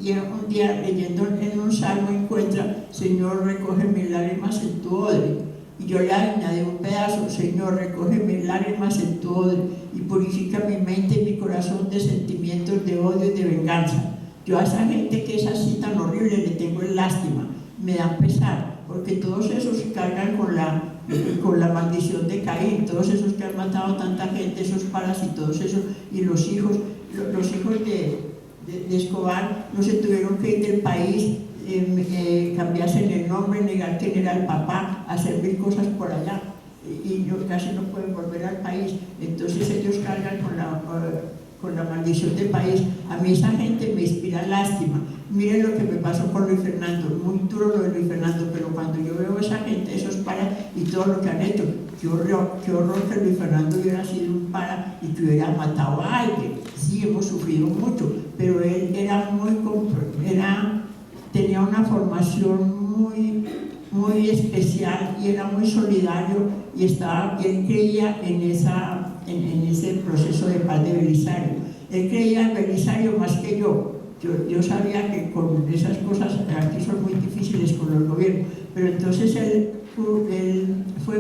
S7: Y un día leyendo en un salmo encuentra, Señor, recoge mis lágrimas en tu odre. Y yo le añadí un pedazo, Señor, recoge mis lágrimas en tu odre y purifica mi mente y mi corazón de sentimientos de odio y de venganza. Yo a esa gente que es así tan horrible le tengo lástima, me da pesar, porque todos esos cargan con la maldición de Caín, todos esos que han matado a tanta gente, esos parásitos, esos, y los hijos de Escobar no se tuvieron que ir del país, cambiarse el nombre, negar quién era el papá, hacer mil cosas por allá, y casi no pueden volver al país. Entonces ellos cargan con la maldición del país. A mí esa gente me inspira lástima. Miren lo que me pasó con Luis Fernando, muy duro lo de Luis Fernando, pero cuando yo veo a esa gente, esos paras y todo lo que han hecho, qué horror que Luis Fernando hubiera sido un para y que hubiera matado a alguien. Sí, hemos sufrido mucho, pero él tenía una formación muy especial y era muy solidario, y él creía en ese proceso de paz de Belisario. Él creía en Belisario más que yo. Yo sabía que con esas cosas aquí son muy difíciles con los gobiernos, pero entonces él fue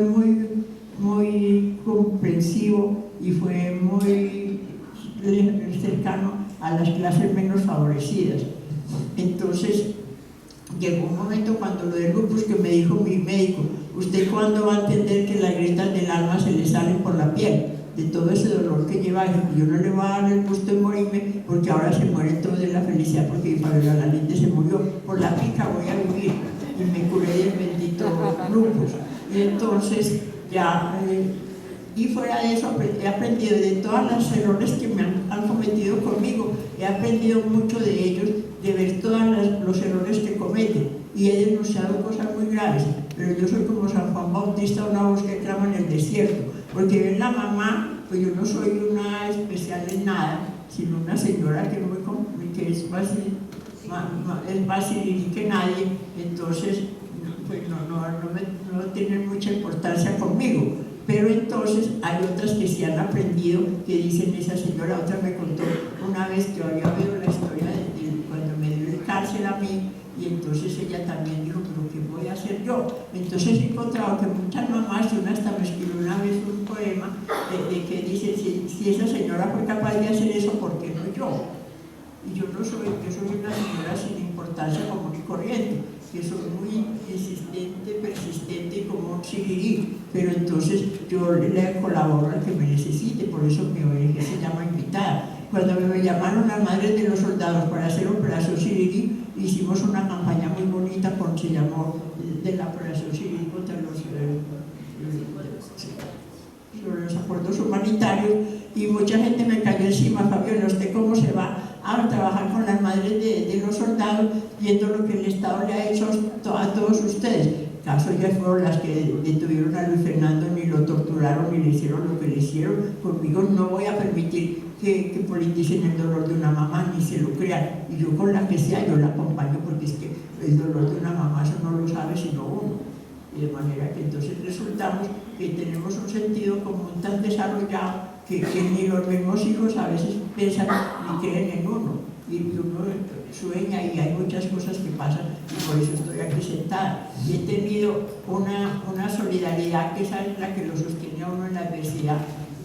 S7: muy comprensivo y fue muy cercano a las clases menos favorecidas. Entonces llegó un momento cuando lo del lupus que me dijo mi médico, ¿usted cuándo va a entender que las grietas del alma se le salen por la piel? De todo ese dolor que lleva, yo no le voy a dar el gusto de morirme, porque ahora se mueren todos de la felicidad, porque mi Fabiola Galinde se murió, por la pica voy a vivir, y me curé del bendito lupus. Y entonces ya, y fuera de eso he aprendido de todos los errores que me han cometido conmigo, he aprendido mucho de ellos, de ver todos los errores que cometen, y he denunciado cosas muy graves, pero yo soy como San Juan Bautista, una voz que clama en el desierto, porque ven la mamá, pues yo no soy una especial en nada, sino una señora que es más civil que nadie, entonces pues no tienen mucha importancia conmigo. Pero entonces hay otras que sí han aprendido, que dicen, esa señora, otra me contó una vez que había oído la historia y entonces ella también dijo, pero ¿qué voy a hacer yo? Entonces he encontrado que muchas mamás, y una hasta me escribió una vez un poema de que dice, si esa señora fue capaz de hacer eso, ¿por qué no yo? Y yo no soy, yo soy una señora sin importancia común y corriente, que soy muy insistente, persistente como un sirirí, pero entonces yo le colaboro al que me necesite, por eso mi ONG se llama Invitada. Cuando me llamaron las madres de los soldados para hacer Operación Sirirí, hicimos una campaña muy bonita, se llamó de la Operación Sirirí contra los acuerdos humanitarios, y mucha gente me cayó encima, Fabiola, ¿usted cómo se va a trabajar con las madres de los soldados viendo lo que el Estado le ha hecho a todos ustedes? Caso ya fueron las que detuvieron a Luis Fernando, ni lo torturaron, ni le hicieron lo que le hicieron. Conmigo no voy a permitir que politicen el dolor de una mamá, ni se lo crean. Y yo con la que sea, yo la acompaño, porque es que el dolor de una mamá eso no lo sabe sino uno. Y de manera que entonces resultamos que tenemos un sentido común tan desarrollado que ni los mismos hijos a veces piensan ni creen en uno. Y uno sueña y hay muchas cosas que pasan, y por eso estoy aquí sentada. Y he tenido una solidaridad que esa es la que lo sostiene a uno en la adversidad.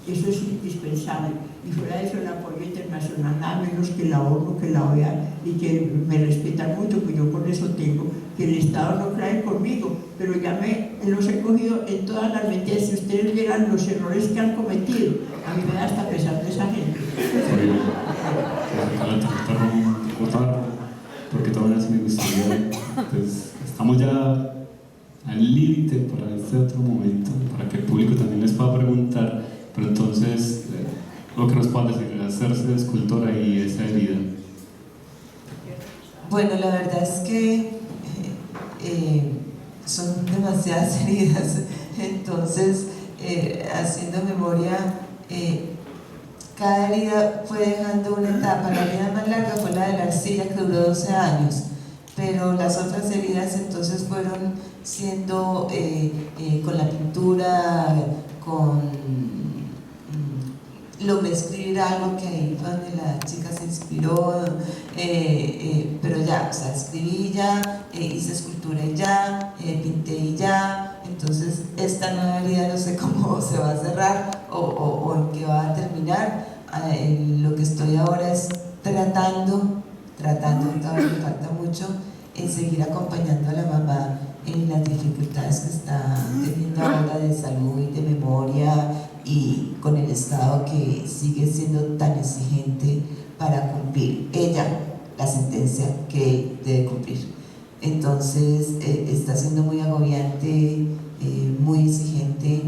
S7: Eso es indispensable. Y fuera de eso el apoyo internacional, nada menos que la ONU, que la OEA, y que me respetan mucho, que yo con eso tengo, que el Estado no cree conmigo, pero ya los he cogido en todas las mentiras. Si ustedes vieran los errores que han cometido, a mí me da hasta pesar de esa gente.
S6: Porque todavía me gustaría, pues, estamos ya al límite para este otro momento, para que el público también les pueda preguntar, pero entonces, lo que nos pueda decir es hacerse de escultora y esa herida.
S8: Bueno, la verdad es que son demasiadas heridas, entonces, haciendo memoria, cada herida fue dejando una etapa. La herida más larga fue la de la arcilla, que duró 12 años, pero las otras heridas entonces fueron siendo con la pintura, logré escribir algo que ahí fue donde la chica se inspiró, pero ya, o sea, escribí ya, hice escultura y ya, pinté y ya. Entonces esta nueva herida no sé cómo se va a cerrar o en qué va a terminar. Lo que estoy ahora es tratando, todavía me falta mucho, en seguir acompañando a la mamá en las dificultades que está teniendo ahora de salud y de memoria, y con el Estado que sigue siendo tan exigente para cumplir ella la sentencia que debe cumplir. Entonces está siendo muy agobiante, muy exigente,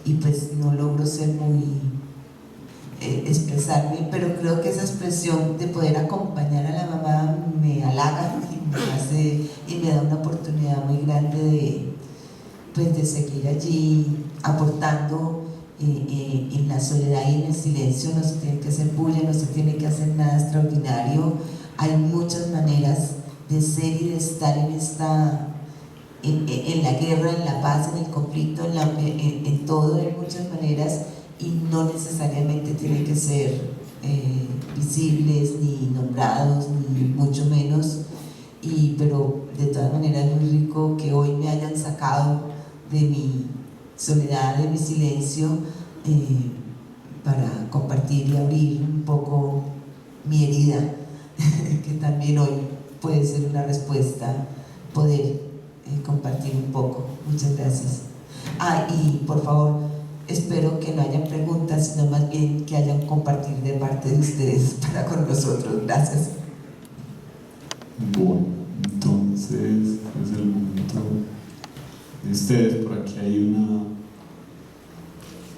S8: y pues no logro ser muy expresarme, pero creo que esa expresión de poder acompañar a la mamá me halaga y me da una oportunidad muy grande de seguir allí aportando en la soledad y en el silencio. No se tiene que hacer bulla, no se tiene que hacer nada extraordinario. Hay muchas maneras de ser y de estar en la guerra, en la paz, en el conflicto, en todo, hay muchas maneras, y no necesariamente tienen que ser visibles, ni nombrados, ni mucho menos. Pero de todas maneras es muy rico que hoy me hayan sacado de mi soledad, de mi silencio, para compartir y abrir un poco mi herida, que también hoy puede ser una respuesta, poder compartir un poco. Muchas gracias. Y por favor, espero que no haya preguntas, sino más bien que haya un compartir de parte de ustedes para con nosotros. Gracias.
S6: Bueno, entonces es el momento de ustedes. Por aquí hay una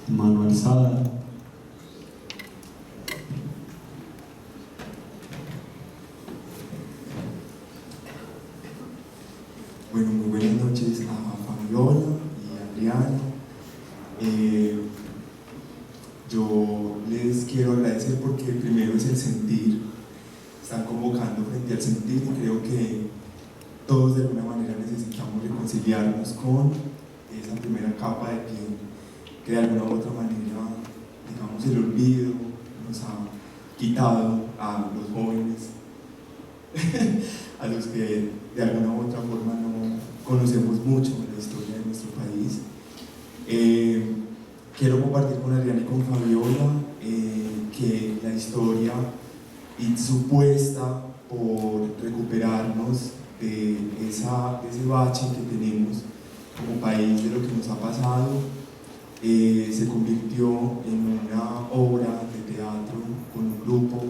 S6: mano alzada.
S9: Bueno, muy buenas noches a Fabiola y a Adriano. Yo les quiero agradecer porque primero es el sentir, están convocando frente al sentir, y creo que todos de alguna manera necesitamos reconciliarnos con esa primera capa de piel que de alguna u otra manera, digamos, el olvido nos ha quitado a los jóvenes a los que de alguna u otra forma no conocemos mucho la historia de nuestro país. Quiero compartir con Adriana y con Fabiola que la historia y su puesta por recuperarnos de ese bache que tenemos como país, de lo que nos ha pasado, se convirtió en una obra de teatro con un grupo,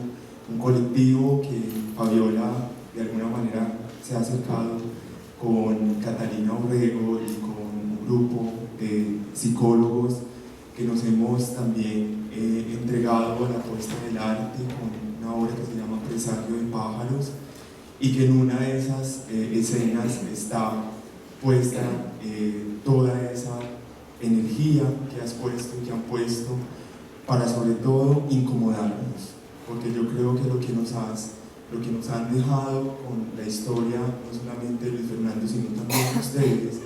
S9: un colectivo que Fabiola de alguna manera se ha acercado con Catalina Orrego y con un grupo de psicólogos que nos hemos también entregado a la puesta del arte con una obra que se llama Presagio de pájaros, y que en una de esas escenas está puesta toda esa energía que has puesto y que han puesto para sobre todo incomodarnos, porque yo creo que lo que nos han dejado con la historia, no solamente de Luis Fernando, sino también de ustedes,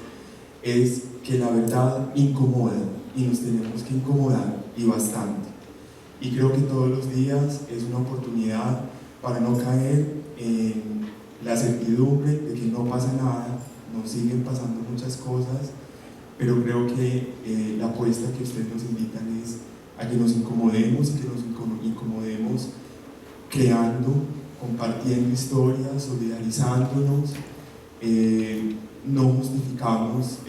S9: es que la verdad incomoda y nos tenemos que incomodar, y bastante. Y creo que todos los días es una oportunidad para no caer en la certidumbre de que no pasa nada, nos siguen pasando muchas cosas, pero creo que la apuesta que ustedes nos invitan es a que nos incomodemos, y que nos incomodemos creando, compartiendo historias, solidarizándonos. No justificamos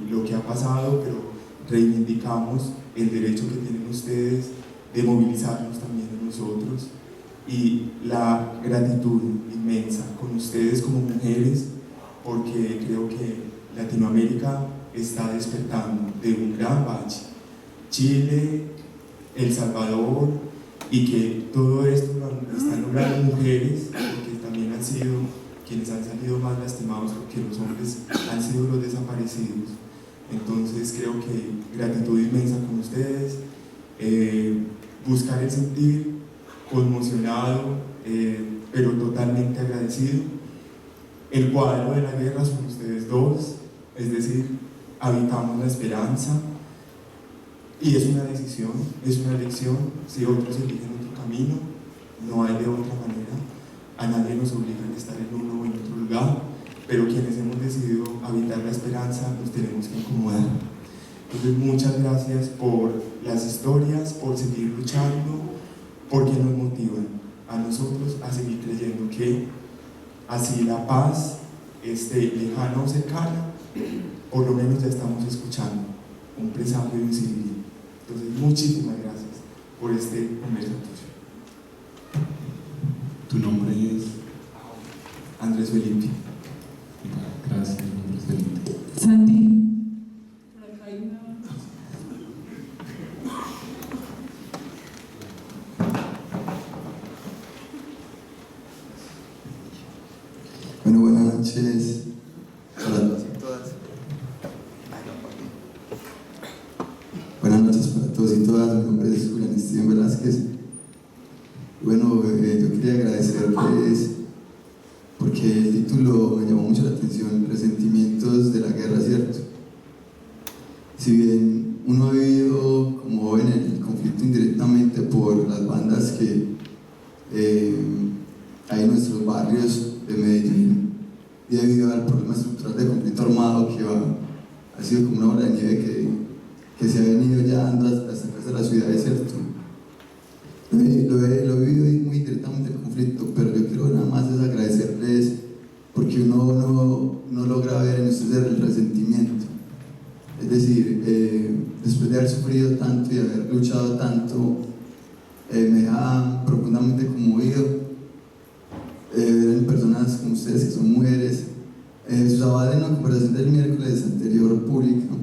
S9: lo que ha pasado, pero reivindicamos el derecho que tienen ustedes de movilizarnos también a nosotros, y la gratitud inmensa con ustedes como mujeres, porque creo que Latinoamérica está despertando de un gran bache. Chile, El Salvador, y que todo esto lo están logrando mujeres, porque también han sido quienes han salido más lastimados, porque los hombres han sido los desaparecidos. Entonces creo que gratitud inmensa con ustedes, buscar el sentir, conmocionado, pero totalmente agradecido. El cuadro de la guerra son ustedes dos, es decir, habitamos la esperanza, y es una decisión, es una elección. Si otros eligen otro camino, no hay de otra manera, a nadie nos obligan a estar en uno o en otro lugar, pero quienes hemos decidido habitar la esperanza nos tenemos que incomodar. Entonces, muchas gracias por las historias, por seguir luchando, porque nos motivan a nosotros a seguir creyendo que así la paz esté lejana o cercana, por lo menos ya estamos escuchando un presagio de un civilín. Entonces, muchísimas gracias por este conversatorio.
S6: ¿Tu nombre es?
S9: Andrés Felipe.
S6: Gracias, Andrés Felipe.
S10: Sandy.
S11: Bueno, buenas noches para todos y todas. Buenas noches para todos y todas. Mi nombre es Julián Steven Velázquez. Bueno, yo quería agradecerles porque el título me llamó mucho la atención, Resentimientos de la Guerra, ¿cierto? Si bien uno ha vivido como joven el conflicto indirectamente por las bandas que hay en nuestros barrios de Medellín, y debido al problema estructural de conflicto armado que ha sido como una bola de nieve que se ha venido ya dando hasta acá de las ciudades, ¿cierto? Lo he vivido muy directamente el conflicto, pero yo quiero nada más es agradecerles porque uno no logra ver en ustedes el resentimiento. Es decir, después de haber sufrido tanto y haber luchado tanto, me deja profundamente conmovido ver en personas como ustedes que son mujeres. Susabal, en una conversación del miércoles anterior pública,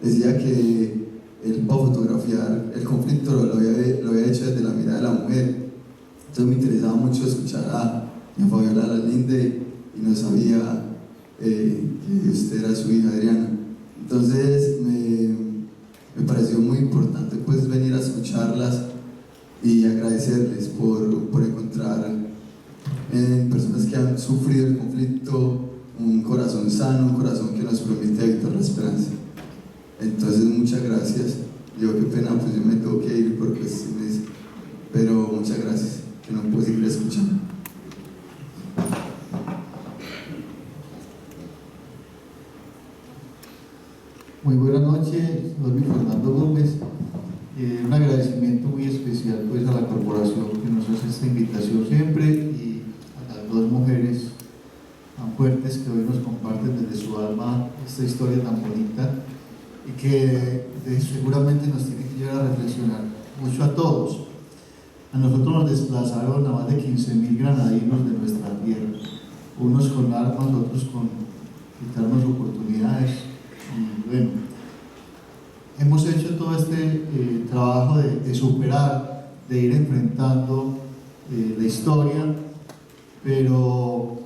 S11: decía que él, para fotografiar el conflicto, lo había hecho desde la mirada de la mujer. Entonces me interesaba mucho escuchar a Fabiola Lalinde, y no sabía que usted era su hija Adriana. Entonces me pareció muy importante pues venir a escucharlas y agradecerles por encontrar en personas que han sufrido el conflicto un corazón sano, un corazón que nos permite evitar la esperanza. Entonces, muchas gracias. Yo, qué pena, pues yo me tengo que ir por cuestiones, pero muchas gracias, que no puedo seguir escuchando.
S10: Muy buenas noches, soy Luis Fernando Gómez. Un agradecimiento muy especial pues, a la corporación que nos hace esta invitación siempre y a las dos mujeres tan fuertes que hoy nos comparten desde su alma esta historia tan bonita y que seguramente nos tiene que llevar a reflexionar mucho a todos. A nosotros nos desplazaron a más de 15.000 granadinos de nuestra tierra, unos con armas, otros con quitarnos oportunidades. Y bueno, hemos hecho todo este trabajo de superar, de ir enfrentando la historia, pero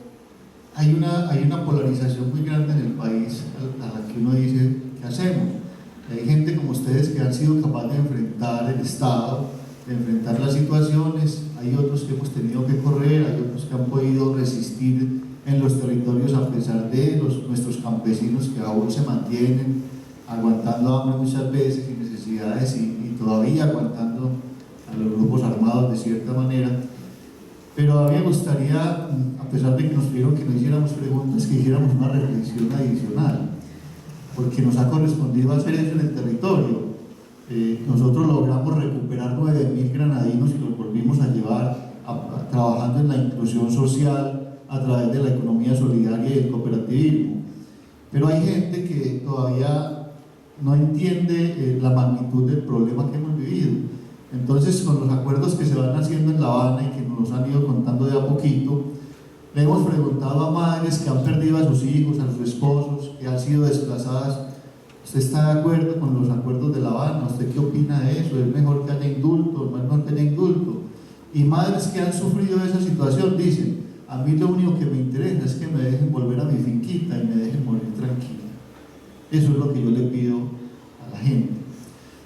S10: hay una polarización muy grande en el país a la que uno dice, ¿qué hacemos? Hay gente como ustedes que han sido capaces de enfrentar el Estado, de enfrentar las situaciones, hay otros que hemos tenido que correr, hay otros que han podido resistir en los territorios a pesar de nuestros campesinos que aún se mantienen aguantando hambre muchas veces y necesidades y todavía aguantando a los grupos armados de cierta manera. Pero a mí me gustaría, a pesar de que nos pidieron que no hiciéramos preguntas, que hiciéramos una reflexión adicional, porque nos ha correspondido hacer eso en el territorio. Nosotros logramos recuperar 9.000 granadinos y los volvimos a llevar trabajando en la inclusión social a través de la economía solidaria y el cooperativismo. Pero hay gente que todavía no entiende la magnitud del problema que hemos vivido. Entonces, con los acuerdos que se van haciendo en La Habana y que nos han ido contando de a poquito, le hemos preguntado a madres que han perdido a sus hijos, a sus esposos, que han sido desplazadas: ¿usted está de acuerdo con los acuerdos de La Habana? ¿Usted qué opina de eso? ¿Es mejor que haya indulto? ¿No es mejor que haya indulto? Y madres que han sufrido esa situación dicen: a mí lo único que me interesa es que me dejen volver a mi finquita y me dejen morir tranquila. Eso es lo que yo le pido a la gente.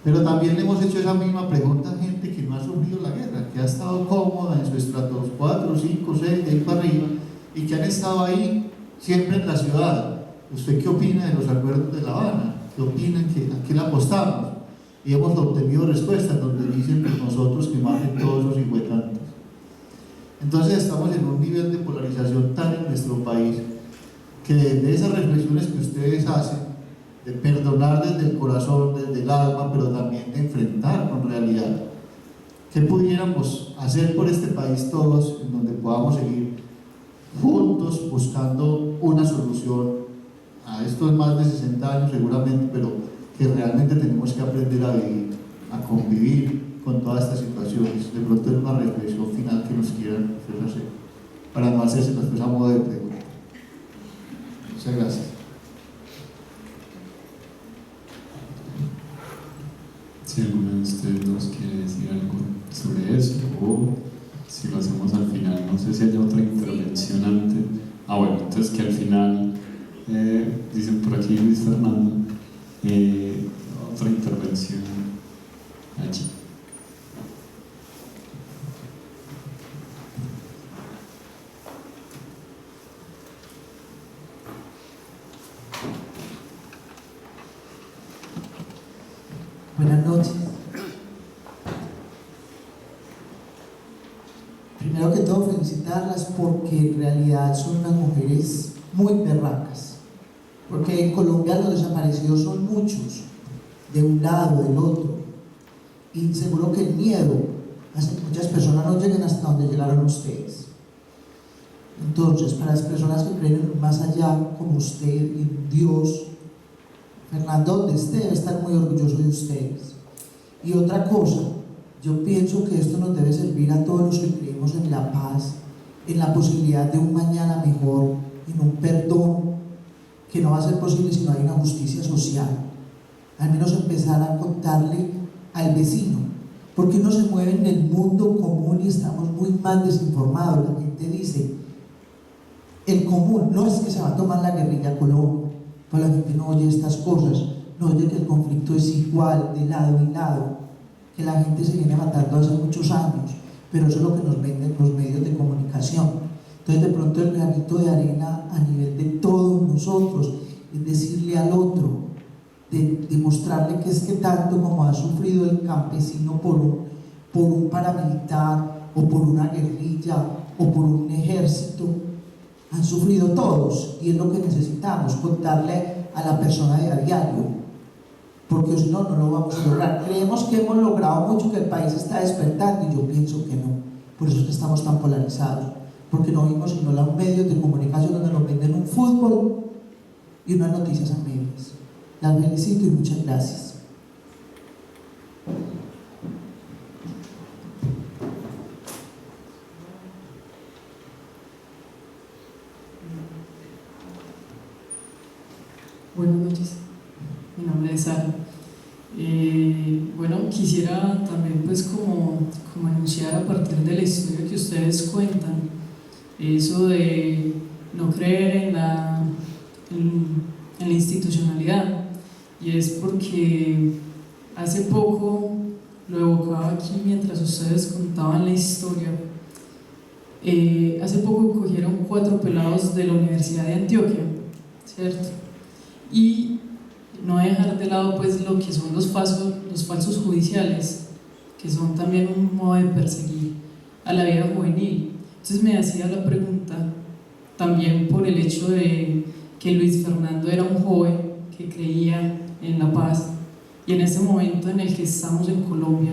S10: Pero también le hemos hecho esa misma pregunta a gente que no ha sufrido la guerra, que ha estado cómoda en su estrato 4, 5, 6, de ahí para arriba, y que han estado ahí siempre en la ciudad. ¿Usted qué opina de los acuerdos de La Habana? ¿Qué opinan? ¿A qué le apostamos? Y hemos obtenido respuestas donde dicen que nosotros que maten todos esos hijuetantes. Entonces estamos en un nivel de polarización tal en nuestro país que desde esas reflexiones que ustedes hacen, de perdonar desde el corazón, desde el alma, pero también de enfrentar con realidad, ¿qué pudiéramos hacer por este país todos, en donde podamos seguir juntos buscando una solución a estos más de 60 años seguramente, pero que realmente tenemos que aprender a vivir, a convivir con todas estas situaciones? De pronto es una reflexión final que nos quieran hacer, para no hacerse después a modo de pregunta. Muchas gracias.
S6: Si alguno de ustedes nos quiere decir algo sobre eso, o si lo hacemos al final, no sé si haya otra intervención antes. Bueno, entonces que al final, dicen por aquí Luis Fernando, otra intervención allí.
S7: Buenas noches. Primero que todo, felicitarlas porque en realidad son unas mujeres muy berracas. Porque en Colombia los desaparecidos son muchos, de un lado, del otro. Y seguro que el miedo hace que muchas personas no lleguen hasta donde llegaron ustedes. Entonces, para las personas que creen en más allá, como usted, en Dios, Fernando, donde esté, debe estar muy orgulloso de ustedes. Y otra cosa, yo pienso que esto nos debe servir a todos los que creemos en la paz, en la posibilidad de un mañana mejor, en un perdón, que no va a ser posible si no hay una justicia social. Al menos empezar a contarle al vecino, porque uno se mueve en el mundo común y estamos muy mal desinformados. La gente dice, el común, no es que se va a tomar la guerrilla a Colombia, pero la gente no oye estas cosas, no oye que el conflicto es igual de lado y lado, que la gente se viene matando hace muchos años, pero eso es lo que nos venden los medios de comunicación. Entonces, de pronto, el granito de arena a nivel de todos nosotros es decirle al otro, de demostrarle que es que tanto como ha sufrido el campesino por un paramilitar o por una guerrilla o por un ejército, han sufrido todos, y es lo que necesitamos, contarle a la persona de a diario
S12: porque si no, no lo vamos a lograr. Creemos que hemos logrado mucho, que el país está despertando, y yo pienso que no. Por eso es que estamos tan polarizados, porque no vimos sino los medios de comunicación donde nos venden un fútbol y unas noticias amigas. Las felicito y muchas gracias.
S13: Buenas noches, mi nombre es Sara. Bueno, quisiera también pues como anunciar a partir de la historia que ustedes cuentan, eso de no creer en la institucionalidad, y es porque hace poco, lo evocaba aquí mientras ustedes contaban la historia, hace poco cogieron 4 pelados de la Universidad de Antioquia, ¿cierto? Y no dejar de lado pues lo que son los falsos judiciales, que son también un modo de perseguir a la vida juvenil. Entonces me hacía la pregunta, también por el hecho de que Luis Fernando era un joven que creía en la paz, y en ese momento en el que estamos en Colombia,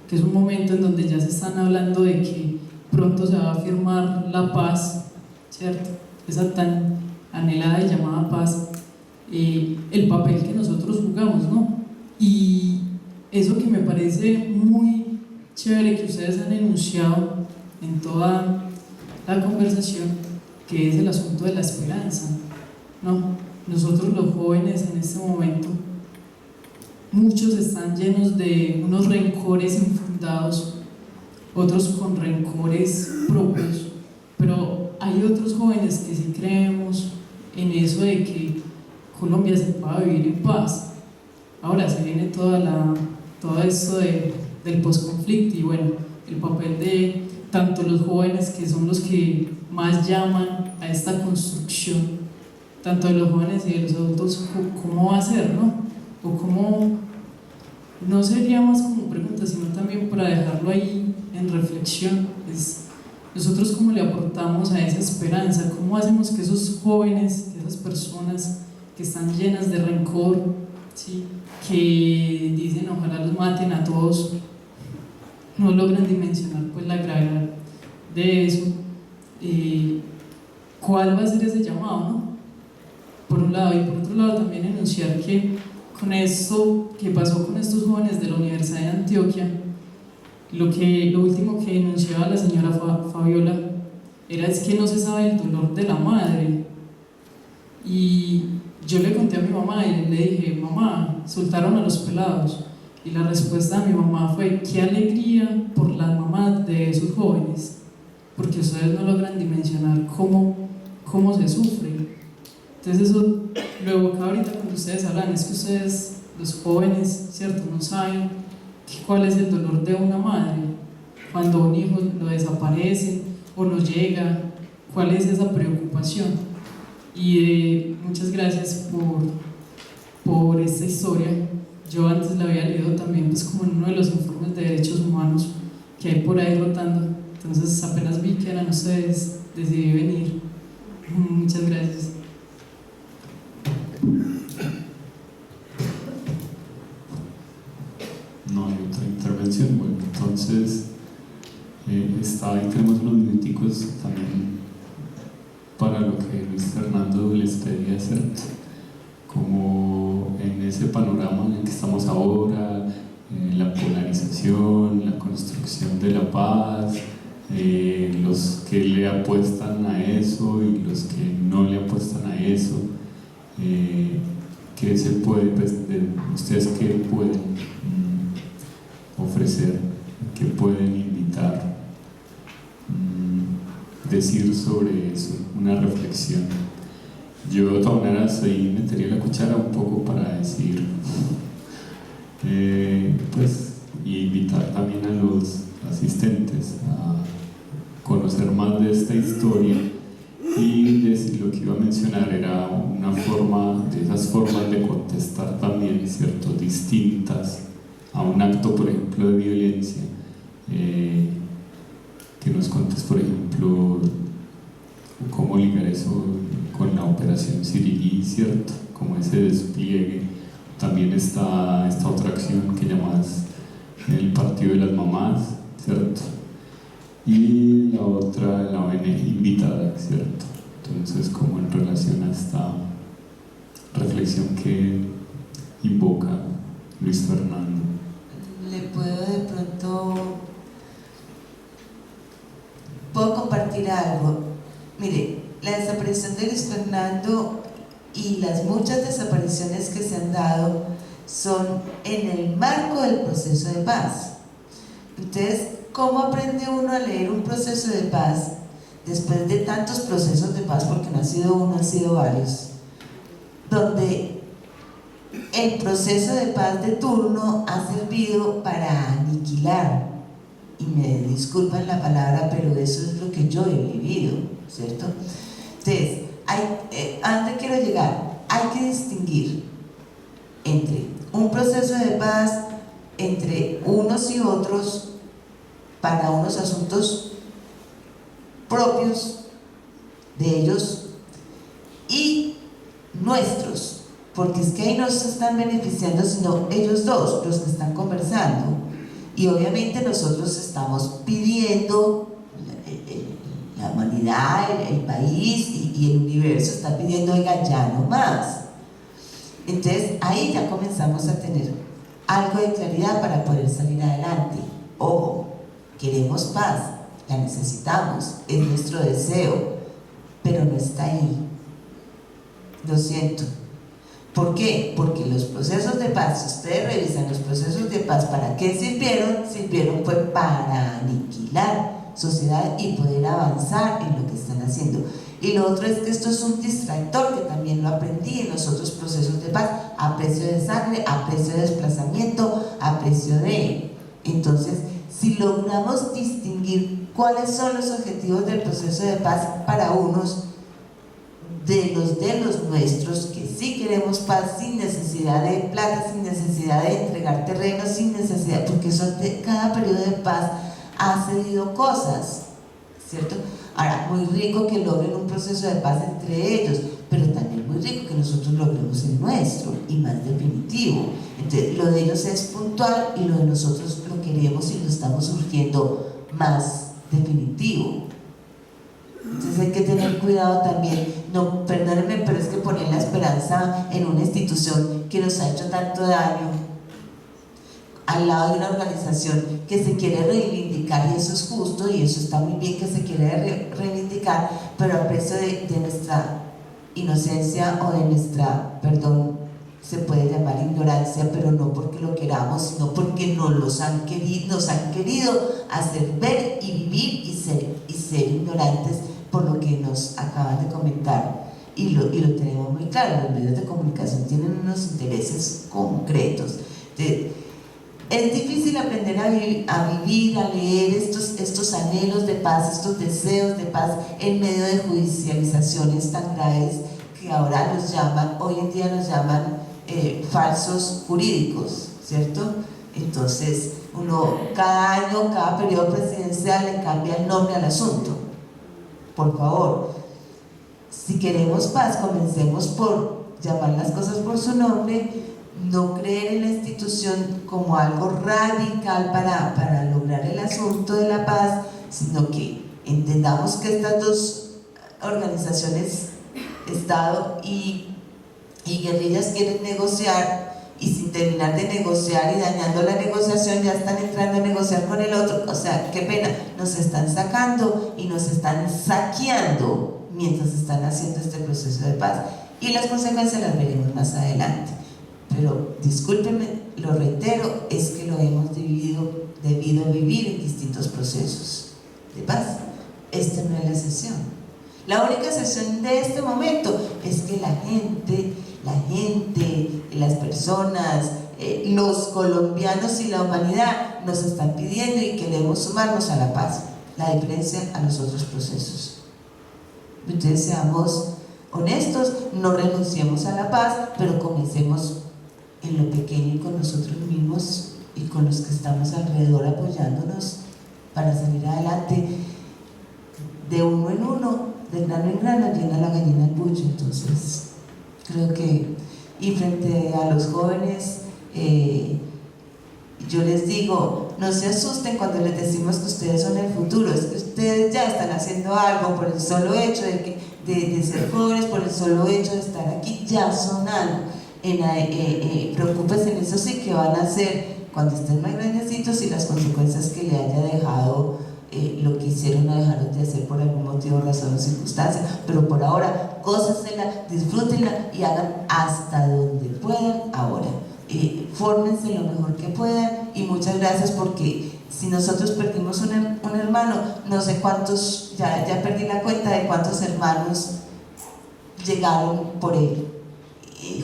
S13: que es un momento en donde ya se están hablando de que pronto se va a firmar la paz, ¿cierto? Esa tan anhelada y llamada paz, el papel que nosotros jugamos, ¿no? Y eso que me parece muy chévere que ustedes han enunciado en toda la conversación, que es el asunto de la esperanza, ¿no? Nosotros los jóvenes en este momento, muchos están llenos de unos rencores infundados, otros con rencores propios, pero hay otros jóvenes que sí creemos en eso de que Colombia se pueda vivir en paz. Ahora se viene todo esto del posconflicto, y bueno, el papel de tanto los jóvenes, que son los que más llaman a esta construcción, tanto de los jóvenes y de los adultos, cómo va a ser, ¿no? O cómo, no sería más como pregunta, sino también para dejarlo ahí en reflexión, es nosotros cómo le aportamos a esa esperanza, cómo hacemos que esos jóvenes, que esas personas que están llenas de rencor, ¿sí?, que dicen ojalá los maten a todos, no logran dimensionar pues la gravedad de eso. ¿Cuál va a ser ese llamado, no? Por un lado, y por otro lado también enunciar que con esto que pasó con estos jóvenes de la Universidad de Antioquia, lo último que enunciaba la señora Fabiola es que no se sabe el dolor de la madre. Y yo le conté a mi mamá y le dije, mamá, soltaron a los pelados. Y la respuesta de mi mamá fue, qué alegría por las mamás de esos jóvenes, porque ustedes no logran dimensionar cómo se sufre. Entonces eso lo evocaba ahorita cuando ustedes hablan, es que ustedes, los jóvenes, ¿cierto?, no saben cuál es el dolor de una madre cuando un hijo lo desaparece o no llega, cuál es esa preocupación. Y muchas gracias por esta historia. Yo antes la había leído también pues como en uno de los informes de derechos humanos que hay por ahí rotando, entonces apenas vi que eran ustedes, decidí venir. Muchas gracias.
S6: No hay otra intervención. Bueno, entonces ahí tenemos unos minuticos también para lo que Luis Fernando les pedía, ¿cierto? Como en ese panorama en el que estamos ahora, la polarización, la construcción de la paz, los que le apuestan a eso y los que no le apuestan a eso, ¿qué se puede, pues, ustedes qué pueden ofrecer, qué pueden invitar, decir sobre eso, una reflexión? Yo de todas maneras ahí metería la cuchara un poco para decir, pues, y invitar también a los asistentes a conocer más de esta historia, y decir lo que iba a mencionar era una forma, de esas formas de contestar también, ¿cierto?, distintas a un acto, por ejemplo, de violencia, que nos contes, por ejemplo, cómo ligar eso con la operación Sirirí, ¿cierto?, como ese despliegue también está esta otra acción que llamas el Partido de las Mamás, ¿cierto? Y la otra, la ONG Invitada, ¿cierto? Entonces, como en relación a esta reflexión que invoca Luis Fernando.
S8: Le puedo de pronto, puedo compartir algo. Mire, la desaparición de Luis Fernando y las muchas desapariciones que se han dado son en el marco del proceso de paz. Entonces, ¿cómo aprende uno a leer un proceso de paz después de tantos procesos de paz? Porque no ha sido uno, han sido varios, donde el proceso de paz de turno ha servido para aniquilar, y me disculpan la palabra, pero eso es lo que yo he vivido, ¿cierto? Entonces, ¿a dónde quiero llegar? Hay que distinguir entre un proceso de paz entre unos y otros para unos asuntos propios de ellos y nuestros, porque es que ahí no se están beneficiando sino ellos dos, los que están conversando, y obviamente nosotros estamos pidiendo, la humanidad, el país y el universo está pidiendo, oiga, ya no más. Entonces ahí ya comenzamos a tener algo de claridad para poder salir adelante. Ojo, queremos paz, la necesitamos, es nuestro deseo, pero no está ahí. Lo siento. ¿Por qué? Porque los procesos de paz, si ustedes revisan los procesos de paz, ¿para qué sirvieron? Sirvieron fue para aniquilar sociedad y poder avanzar en lo que están haciendo. Y lo otro es que esto es un distractor, que también lo aprendí en los otros procesos de paz, a precio de sangre, a precio de desplazamiento, a precio de... Entonces, si logramos distinguir cuáles son los objetivos del proceso de paz para unos, de los nuestros, que sí queremos paz sin necesidad de plata, sin necesidad de entregar terrenos, sin necesidad, porque eso de cada periodo de paz ha cedido cosas, ¿cierto? Ahora, muy rico que logren un proceso de paz entre ellos, pero también muy rico que nosotros logremos el nuestro y más definitivo. Entonces, lo de ellos es puntual y lo de nosotros lo queremos y lo estamos surgiendo más definitivo. Entonces hay que tener cuidado también, no, perdónenme, pero es que poner la esperanza en una institución que nos ha hecho tanto daño al lado de una organización que se quiere reivindicar, y eso es justo y eso está muy bien que se quiere reivindicar, pero a precio de nuestra inocencia o de nuestra, perdón, se puede llamar ignorancia, pero no porque lo queramos, sino porque nos han querido hacer ver y vivir y ser ignorantes por lo que nos acaban de comentar. Y lo tenemos muy claro, los medios de comunicación tienen unos intereses concretos. Es difícil aprender a vivir, a leer estos anhelos de paz, estos deseos de paz en medio de judicializaciones tan graves que ahora hoy en día nos llaman falsos jurídicos, ¿cierto? Entonces, uno cada año, cada periodo presidencial le cambia el nombre al asunto. Por favor, si queremos paz, comencemos por llamar las cosas por su nombre, no creer en la institución como algo radical para lograr el asunto de la paz, sino que entendamos que estas dos organizaciones, Estado y guerrillas, quieren negociar, y sin terminar de negociar y dañando la negociación ya están entrando a negociar con el otro. O sea, qué pena, nos están sacando y nos están saqueando mientras están haciendo este proceso de paz, y las consecuencias las veremos más adelante. Pero discúlpenme, lo reitero, es que lo hemos debido vivir en distintos procesos de paz. Esta no es la excepción. La única excepción de este momento es que la gente, las personas, los colombianos y la humanidad nos están pidiendo y queremos sumarnos a la paz. La diferencia a los otros procesos. Entonces seamos honestos, no renunciemos a la paz, pero comencemos en lo pequeño y con nosotros mismos y con los que estamos alrededor apoyándonos para salir adelante. De uno en uno, de grano en grano, llena la gallina el buche. Entonces creo que y frente a los jóvenes, yo les digo, no se asusten cuando les decimos que ustedes son el futuro, es que ustedes ya están haciendo algo por el solo hecho de ser jóvenes, por el solo hecho de estar aquí, ya son algo. Preocúpense en eso sí que van a hacer cuando estén más grandecitos y las consecuencias que le haya dejado lo que hicieron o dejaron de hacer por algún motivo, razón o circunstancia, pero por ahora, gócensela, disfrútenla y hagan hasta donde puedan ahora. Fórmense lo mejor que puedan y muchas gracias, porque si nosotros perdimos un hermano, no sé cuántos, ya perdí la cuenta de cuántos hermanos llegaron por él,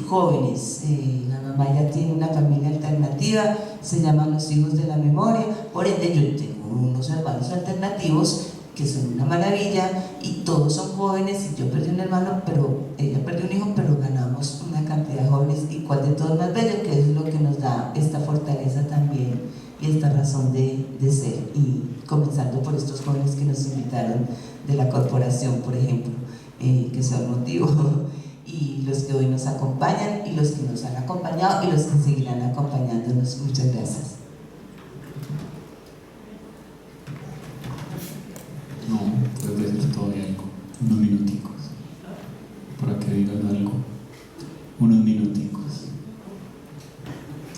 S8: jóvenes. La mamá ya tiene una familia alternativa, se llaman Los Hijos de la Memoria, por ende yo tengo unos hermanos alternativos que son una maravilla y todos son jóvenes, y yo perdí un hermano, pero ella perdió un hijo, pero ganamos una cantidad de jóvenes, y cuál de todos más bello, que es lo que nos da esta fortaleza también y esta razón de ser, y comenzando por estos jóvenes que nos invitaron de la corporación, por ejemplo, que son motivo, y los que hoy nos acompañan y los que nos han acompañado y los que seguirán acompañándonos. Muchas gracias.
S6: No, puedes decir todavía algo, unos minuticos, para que digan algo, unos minuticos.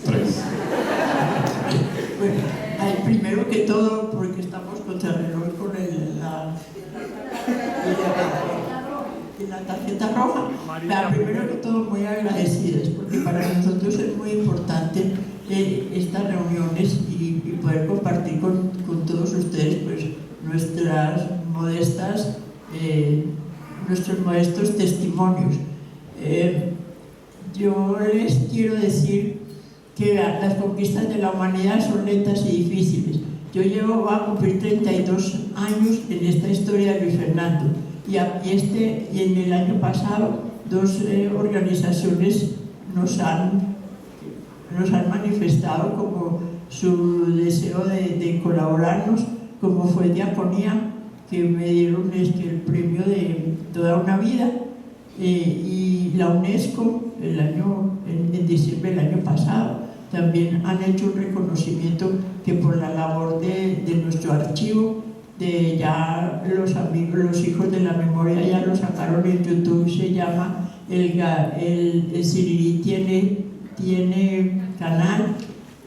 S6: 3.
S7: Bueno, primero que todo, porque estamos contra el reloj con la tarjeta roja, pero primero que todo muy agradecidas, porque para nosotros es muy importante estas reuniones y poder compartir con todos ustedes pues nuestros modestos testimonios. Yo les quiero decir que las conquistas de la humanidad son lentas y difíciles. Yo voy a cumplir 32 años en esta historia de Luis Fernando, y en el año pasado 2 organizaciones nos han manifestado como su deseo de colaborarnos, como fue Diaconía, que me dieron el premio de toda una vida, y la UNESCO en diciembre del año pasado también han hecho un reconocimiento que por la labor de nuestro archivo, ya los Hijos de la Memoria ya lo sacaron en YouTube, se llama el Sirirí tiene canal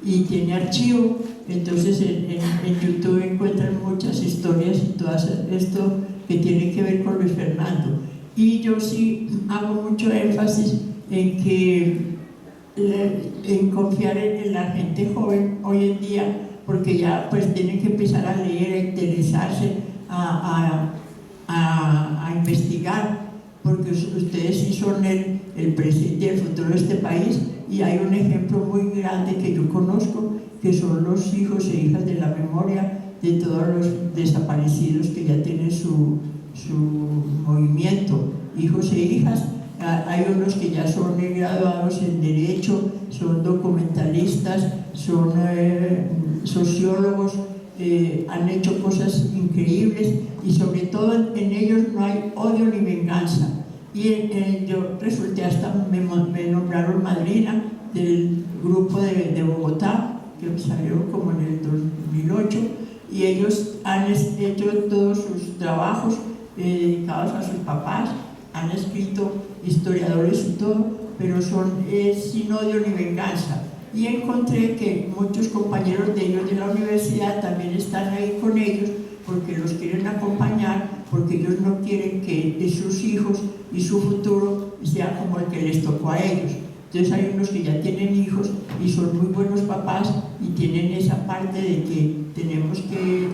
S7: y tiene archivo. Entonces en YouTube encuentran muchas historias y todo esto que tiene que ver con Luis Fernando. Y yo sí hago mucho énfasis en confiar en la gente joven hoy en día, porque ya pues tienen que empezar a leer, a interesarse, a investigar, porque ustedes sí son el presente y el futuro de este país, y hay un ejemplo muy grande que yo conozco, que son los hijos e hijas de la memoria de todos los desaparecidos que ya tienen su movimiento, hijos e hijas. Hay unos que ya son graduados en Derecho, son documentalistas, son sociólogos, han hecho cosas increíbles, y sobre todo en ellos no hay odio ni venganza. Y yo resulté me nombraron madrina del grupo de Bogotá, que salió como en el 2008, y ellos han hecho todos sus trabajos dedicados a sus papás, han escrito historiadores y todo, pero son sin odio ni venganza. Y encontré que muchos compañeros de ellos de la universidad también están ahí con ellos, porque los quieren acompañar, porque ellos no quieren que sus hijos y su futuro sea como el que les tocó a ellos. Entonces hay unos que ya tienen hijos y son muy buenos papás y tienen esa parte de que tenemos que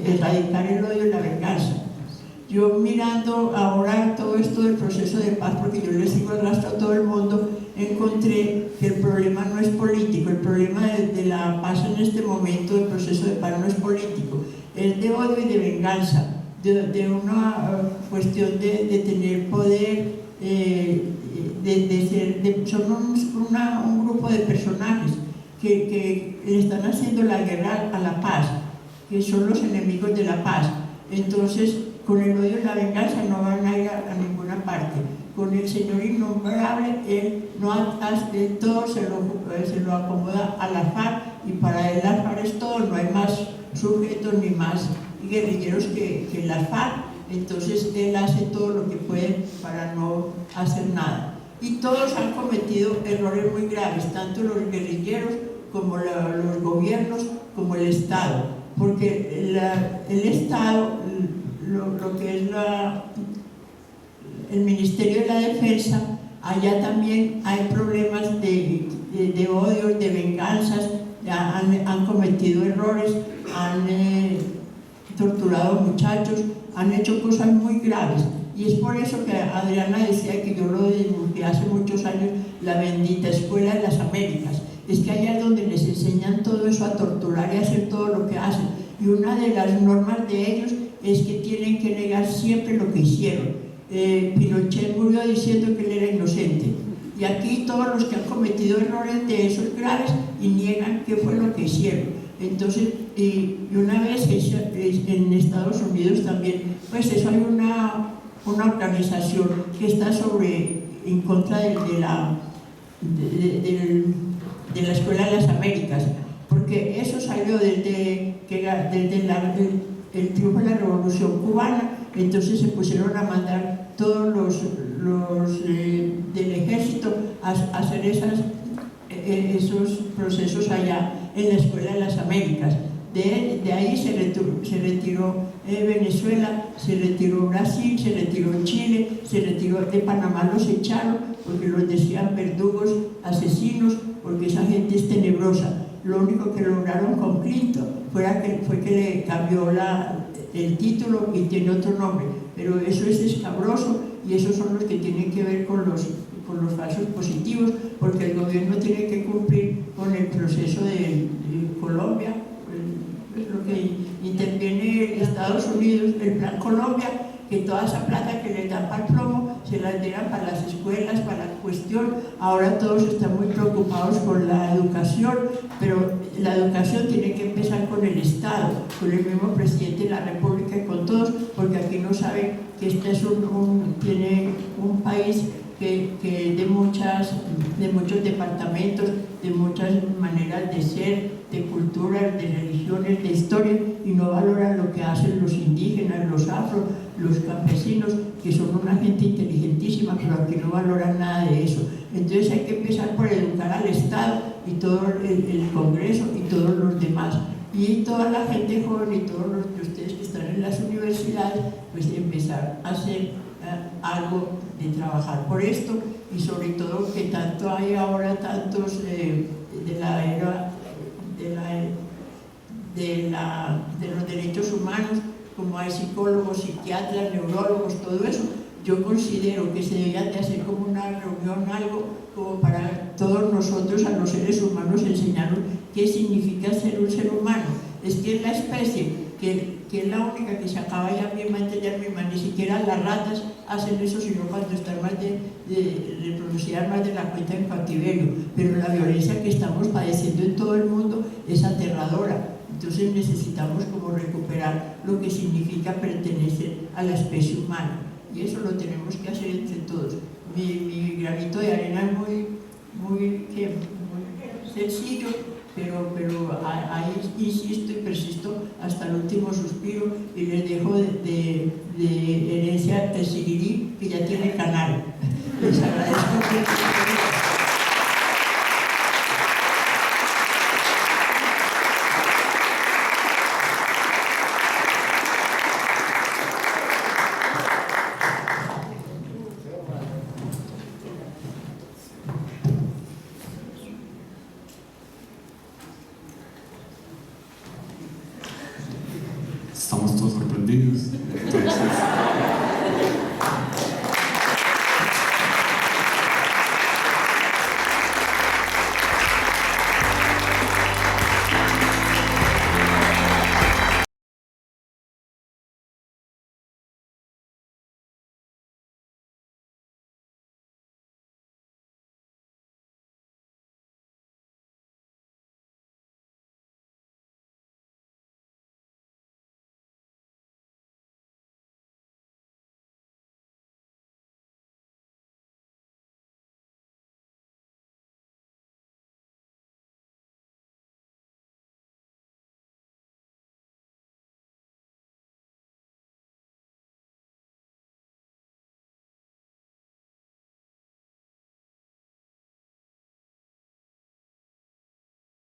S7: erradicar el odio y la venganza. Yo mirando ahora todo esto del proceso de paz, porque yo le sigo el rastro a todo el mundo, encontré que el problema no es político, el problema de la paz en este momento, del proceso de paz no es político, es de odio y de venganza, de una cuestión de tener poder, son un grupo de personajes que le están haciendo la guerra a la paz, que son los enemigos de la paz. Entonces, con el odio y la venganza no van a ir a ninguna parte. con el Señor innombrable, él todo se lo acomoda a la FARC, y para él la FARC es todo, no hay más sujetos ni más guerrilleros que la FARC. Entonces él hace todo lo que puede para no hacer nada. Y todos han cometido errores muy graves, tanto los guerrilleros como los gobiernos, como el Estado. Porque el Estado, lo que es el Ministerio de la Defensa, allá también hay problemas de odios, de venganzas, han cometido errores, han torturado muchachos, han hecho cosas muy graves. Y es por eso que Adriana decía, que yo lo dibujé hace muchos años, la bendita Escuela de las Américas. Es que allá es donde les enseñan todo eso, a torturar y a hacer todo lo que hacen. Y una de las normas de ellos es que tienen que negar siempre lo que hicieron. Pinochet murió diciendo que él era inocente. Y aquí todos los que han cometido errores de esos graves y niegan qué fue lo que hicieron. Entonces, y una vez en Estados Unidos también, pues eso hay una organización que está en contra de la Escuela de las Américas, porque eso salió desde el triunfo de la Revolución Cubana. Entonces se pusieron a mandar todos los del ejército a hacer esos procesos allá en la Escuela de las Américas. De ahí se retiró Venezuela, se retiró Brasil, se retiró Chile, se retiró de Panamá, los echaron porque los decían verdugos, asesinos, porque esa gente es tenebrosa. Lo único que lograron con Clinton fue que le cambió el título y tiene otro nombre, pero eso es escabroso, y esos son los que tienen que ver con los falsos positivos, porque el gobierno tiene que cumplir con el proceso de Colombia, lo que interviene Estados Unidos, el Plan Colombia, que toda esa plata que les dan para el plomo se la dieran para las escuelas, para la cuestión. Ahora todos están muy preocupados con la educación, pero la educación tiene que empezar con el Estado, con el mismo presidente de la República y con todos, porque aquí no saben que este es tiene un país que de muchos departamentos, de muchas maneras de ser, de culturas, de religiones, de historia, y no valoran lo que hacen los indígenas, los afro, los campesinos, que son una gente inteligentísima, pero aquí no valoran nada de eso. Entonces hay que empezar por educar al Estado y todo el Congreso y todos los demás. Y toda la gente joven y todos los de ustedes que están en las universidades, pues empezar a hacer algo de trabajar por esto, y sobre todo que tanto hay ahora tantos de la era de los derechos humanos, como hay psicólogos, psiquiatras, neurólogos, todo eso. Yo considero que se debería de hacer como una reunión, algo como para todos nosotros, a los seres humanos, enseñarnos qué significa ser un ser humano. Es que es la especie que es la única que se acaba ya misma, ni siquiera las ratas hacen eso, sino cuando están más reproducidas más de la cuenta en cautiverio. Pero la violencia que estamos padeciendo en todo el mundo es aterradora. Entonces necesitamos como recuperar lo que significa pertenecer a la especie humana, y eso lo tenemos que hacer entre todos. Mi granito de arena es muy sencillo, pero ahí insisto y persisto hasta el último suspiro, y les dejo de herencia el Sirirí, que ya tiene canal. Les agradezco mucho.
S6: Estamos todos sorprendidos. Entonces,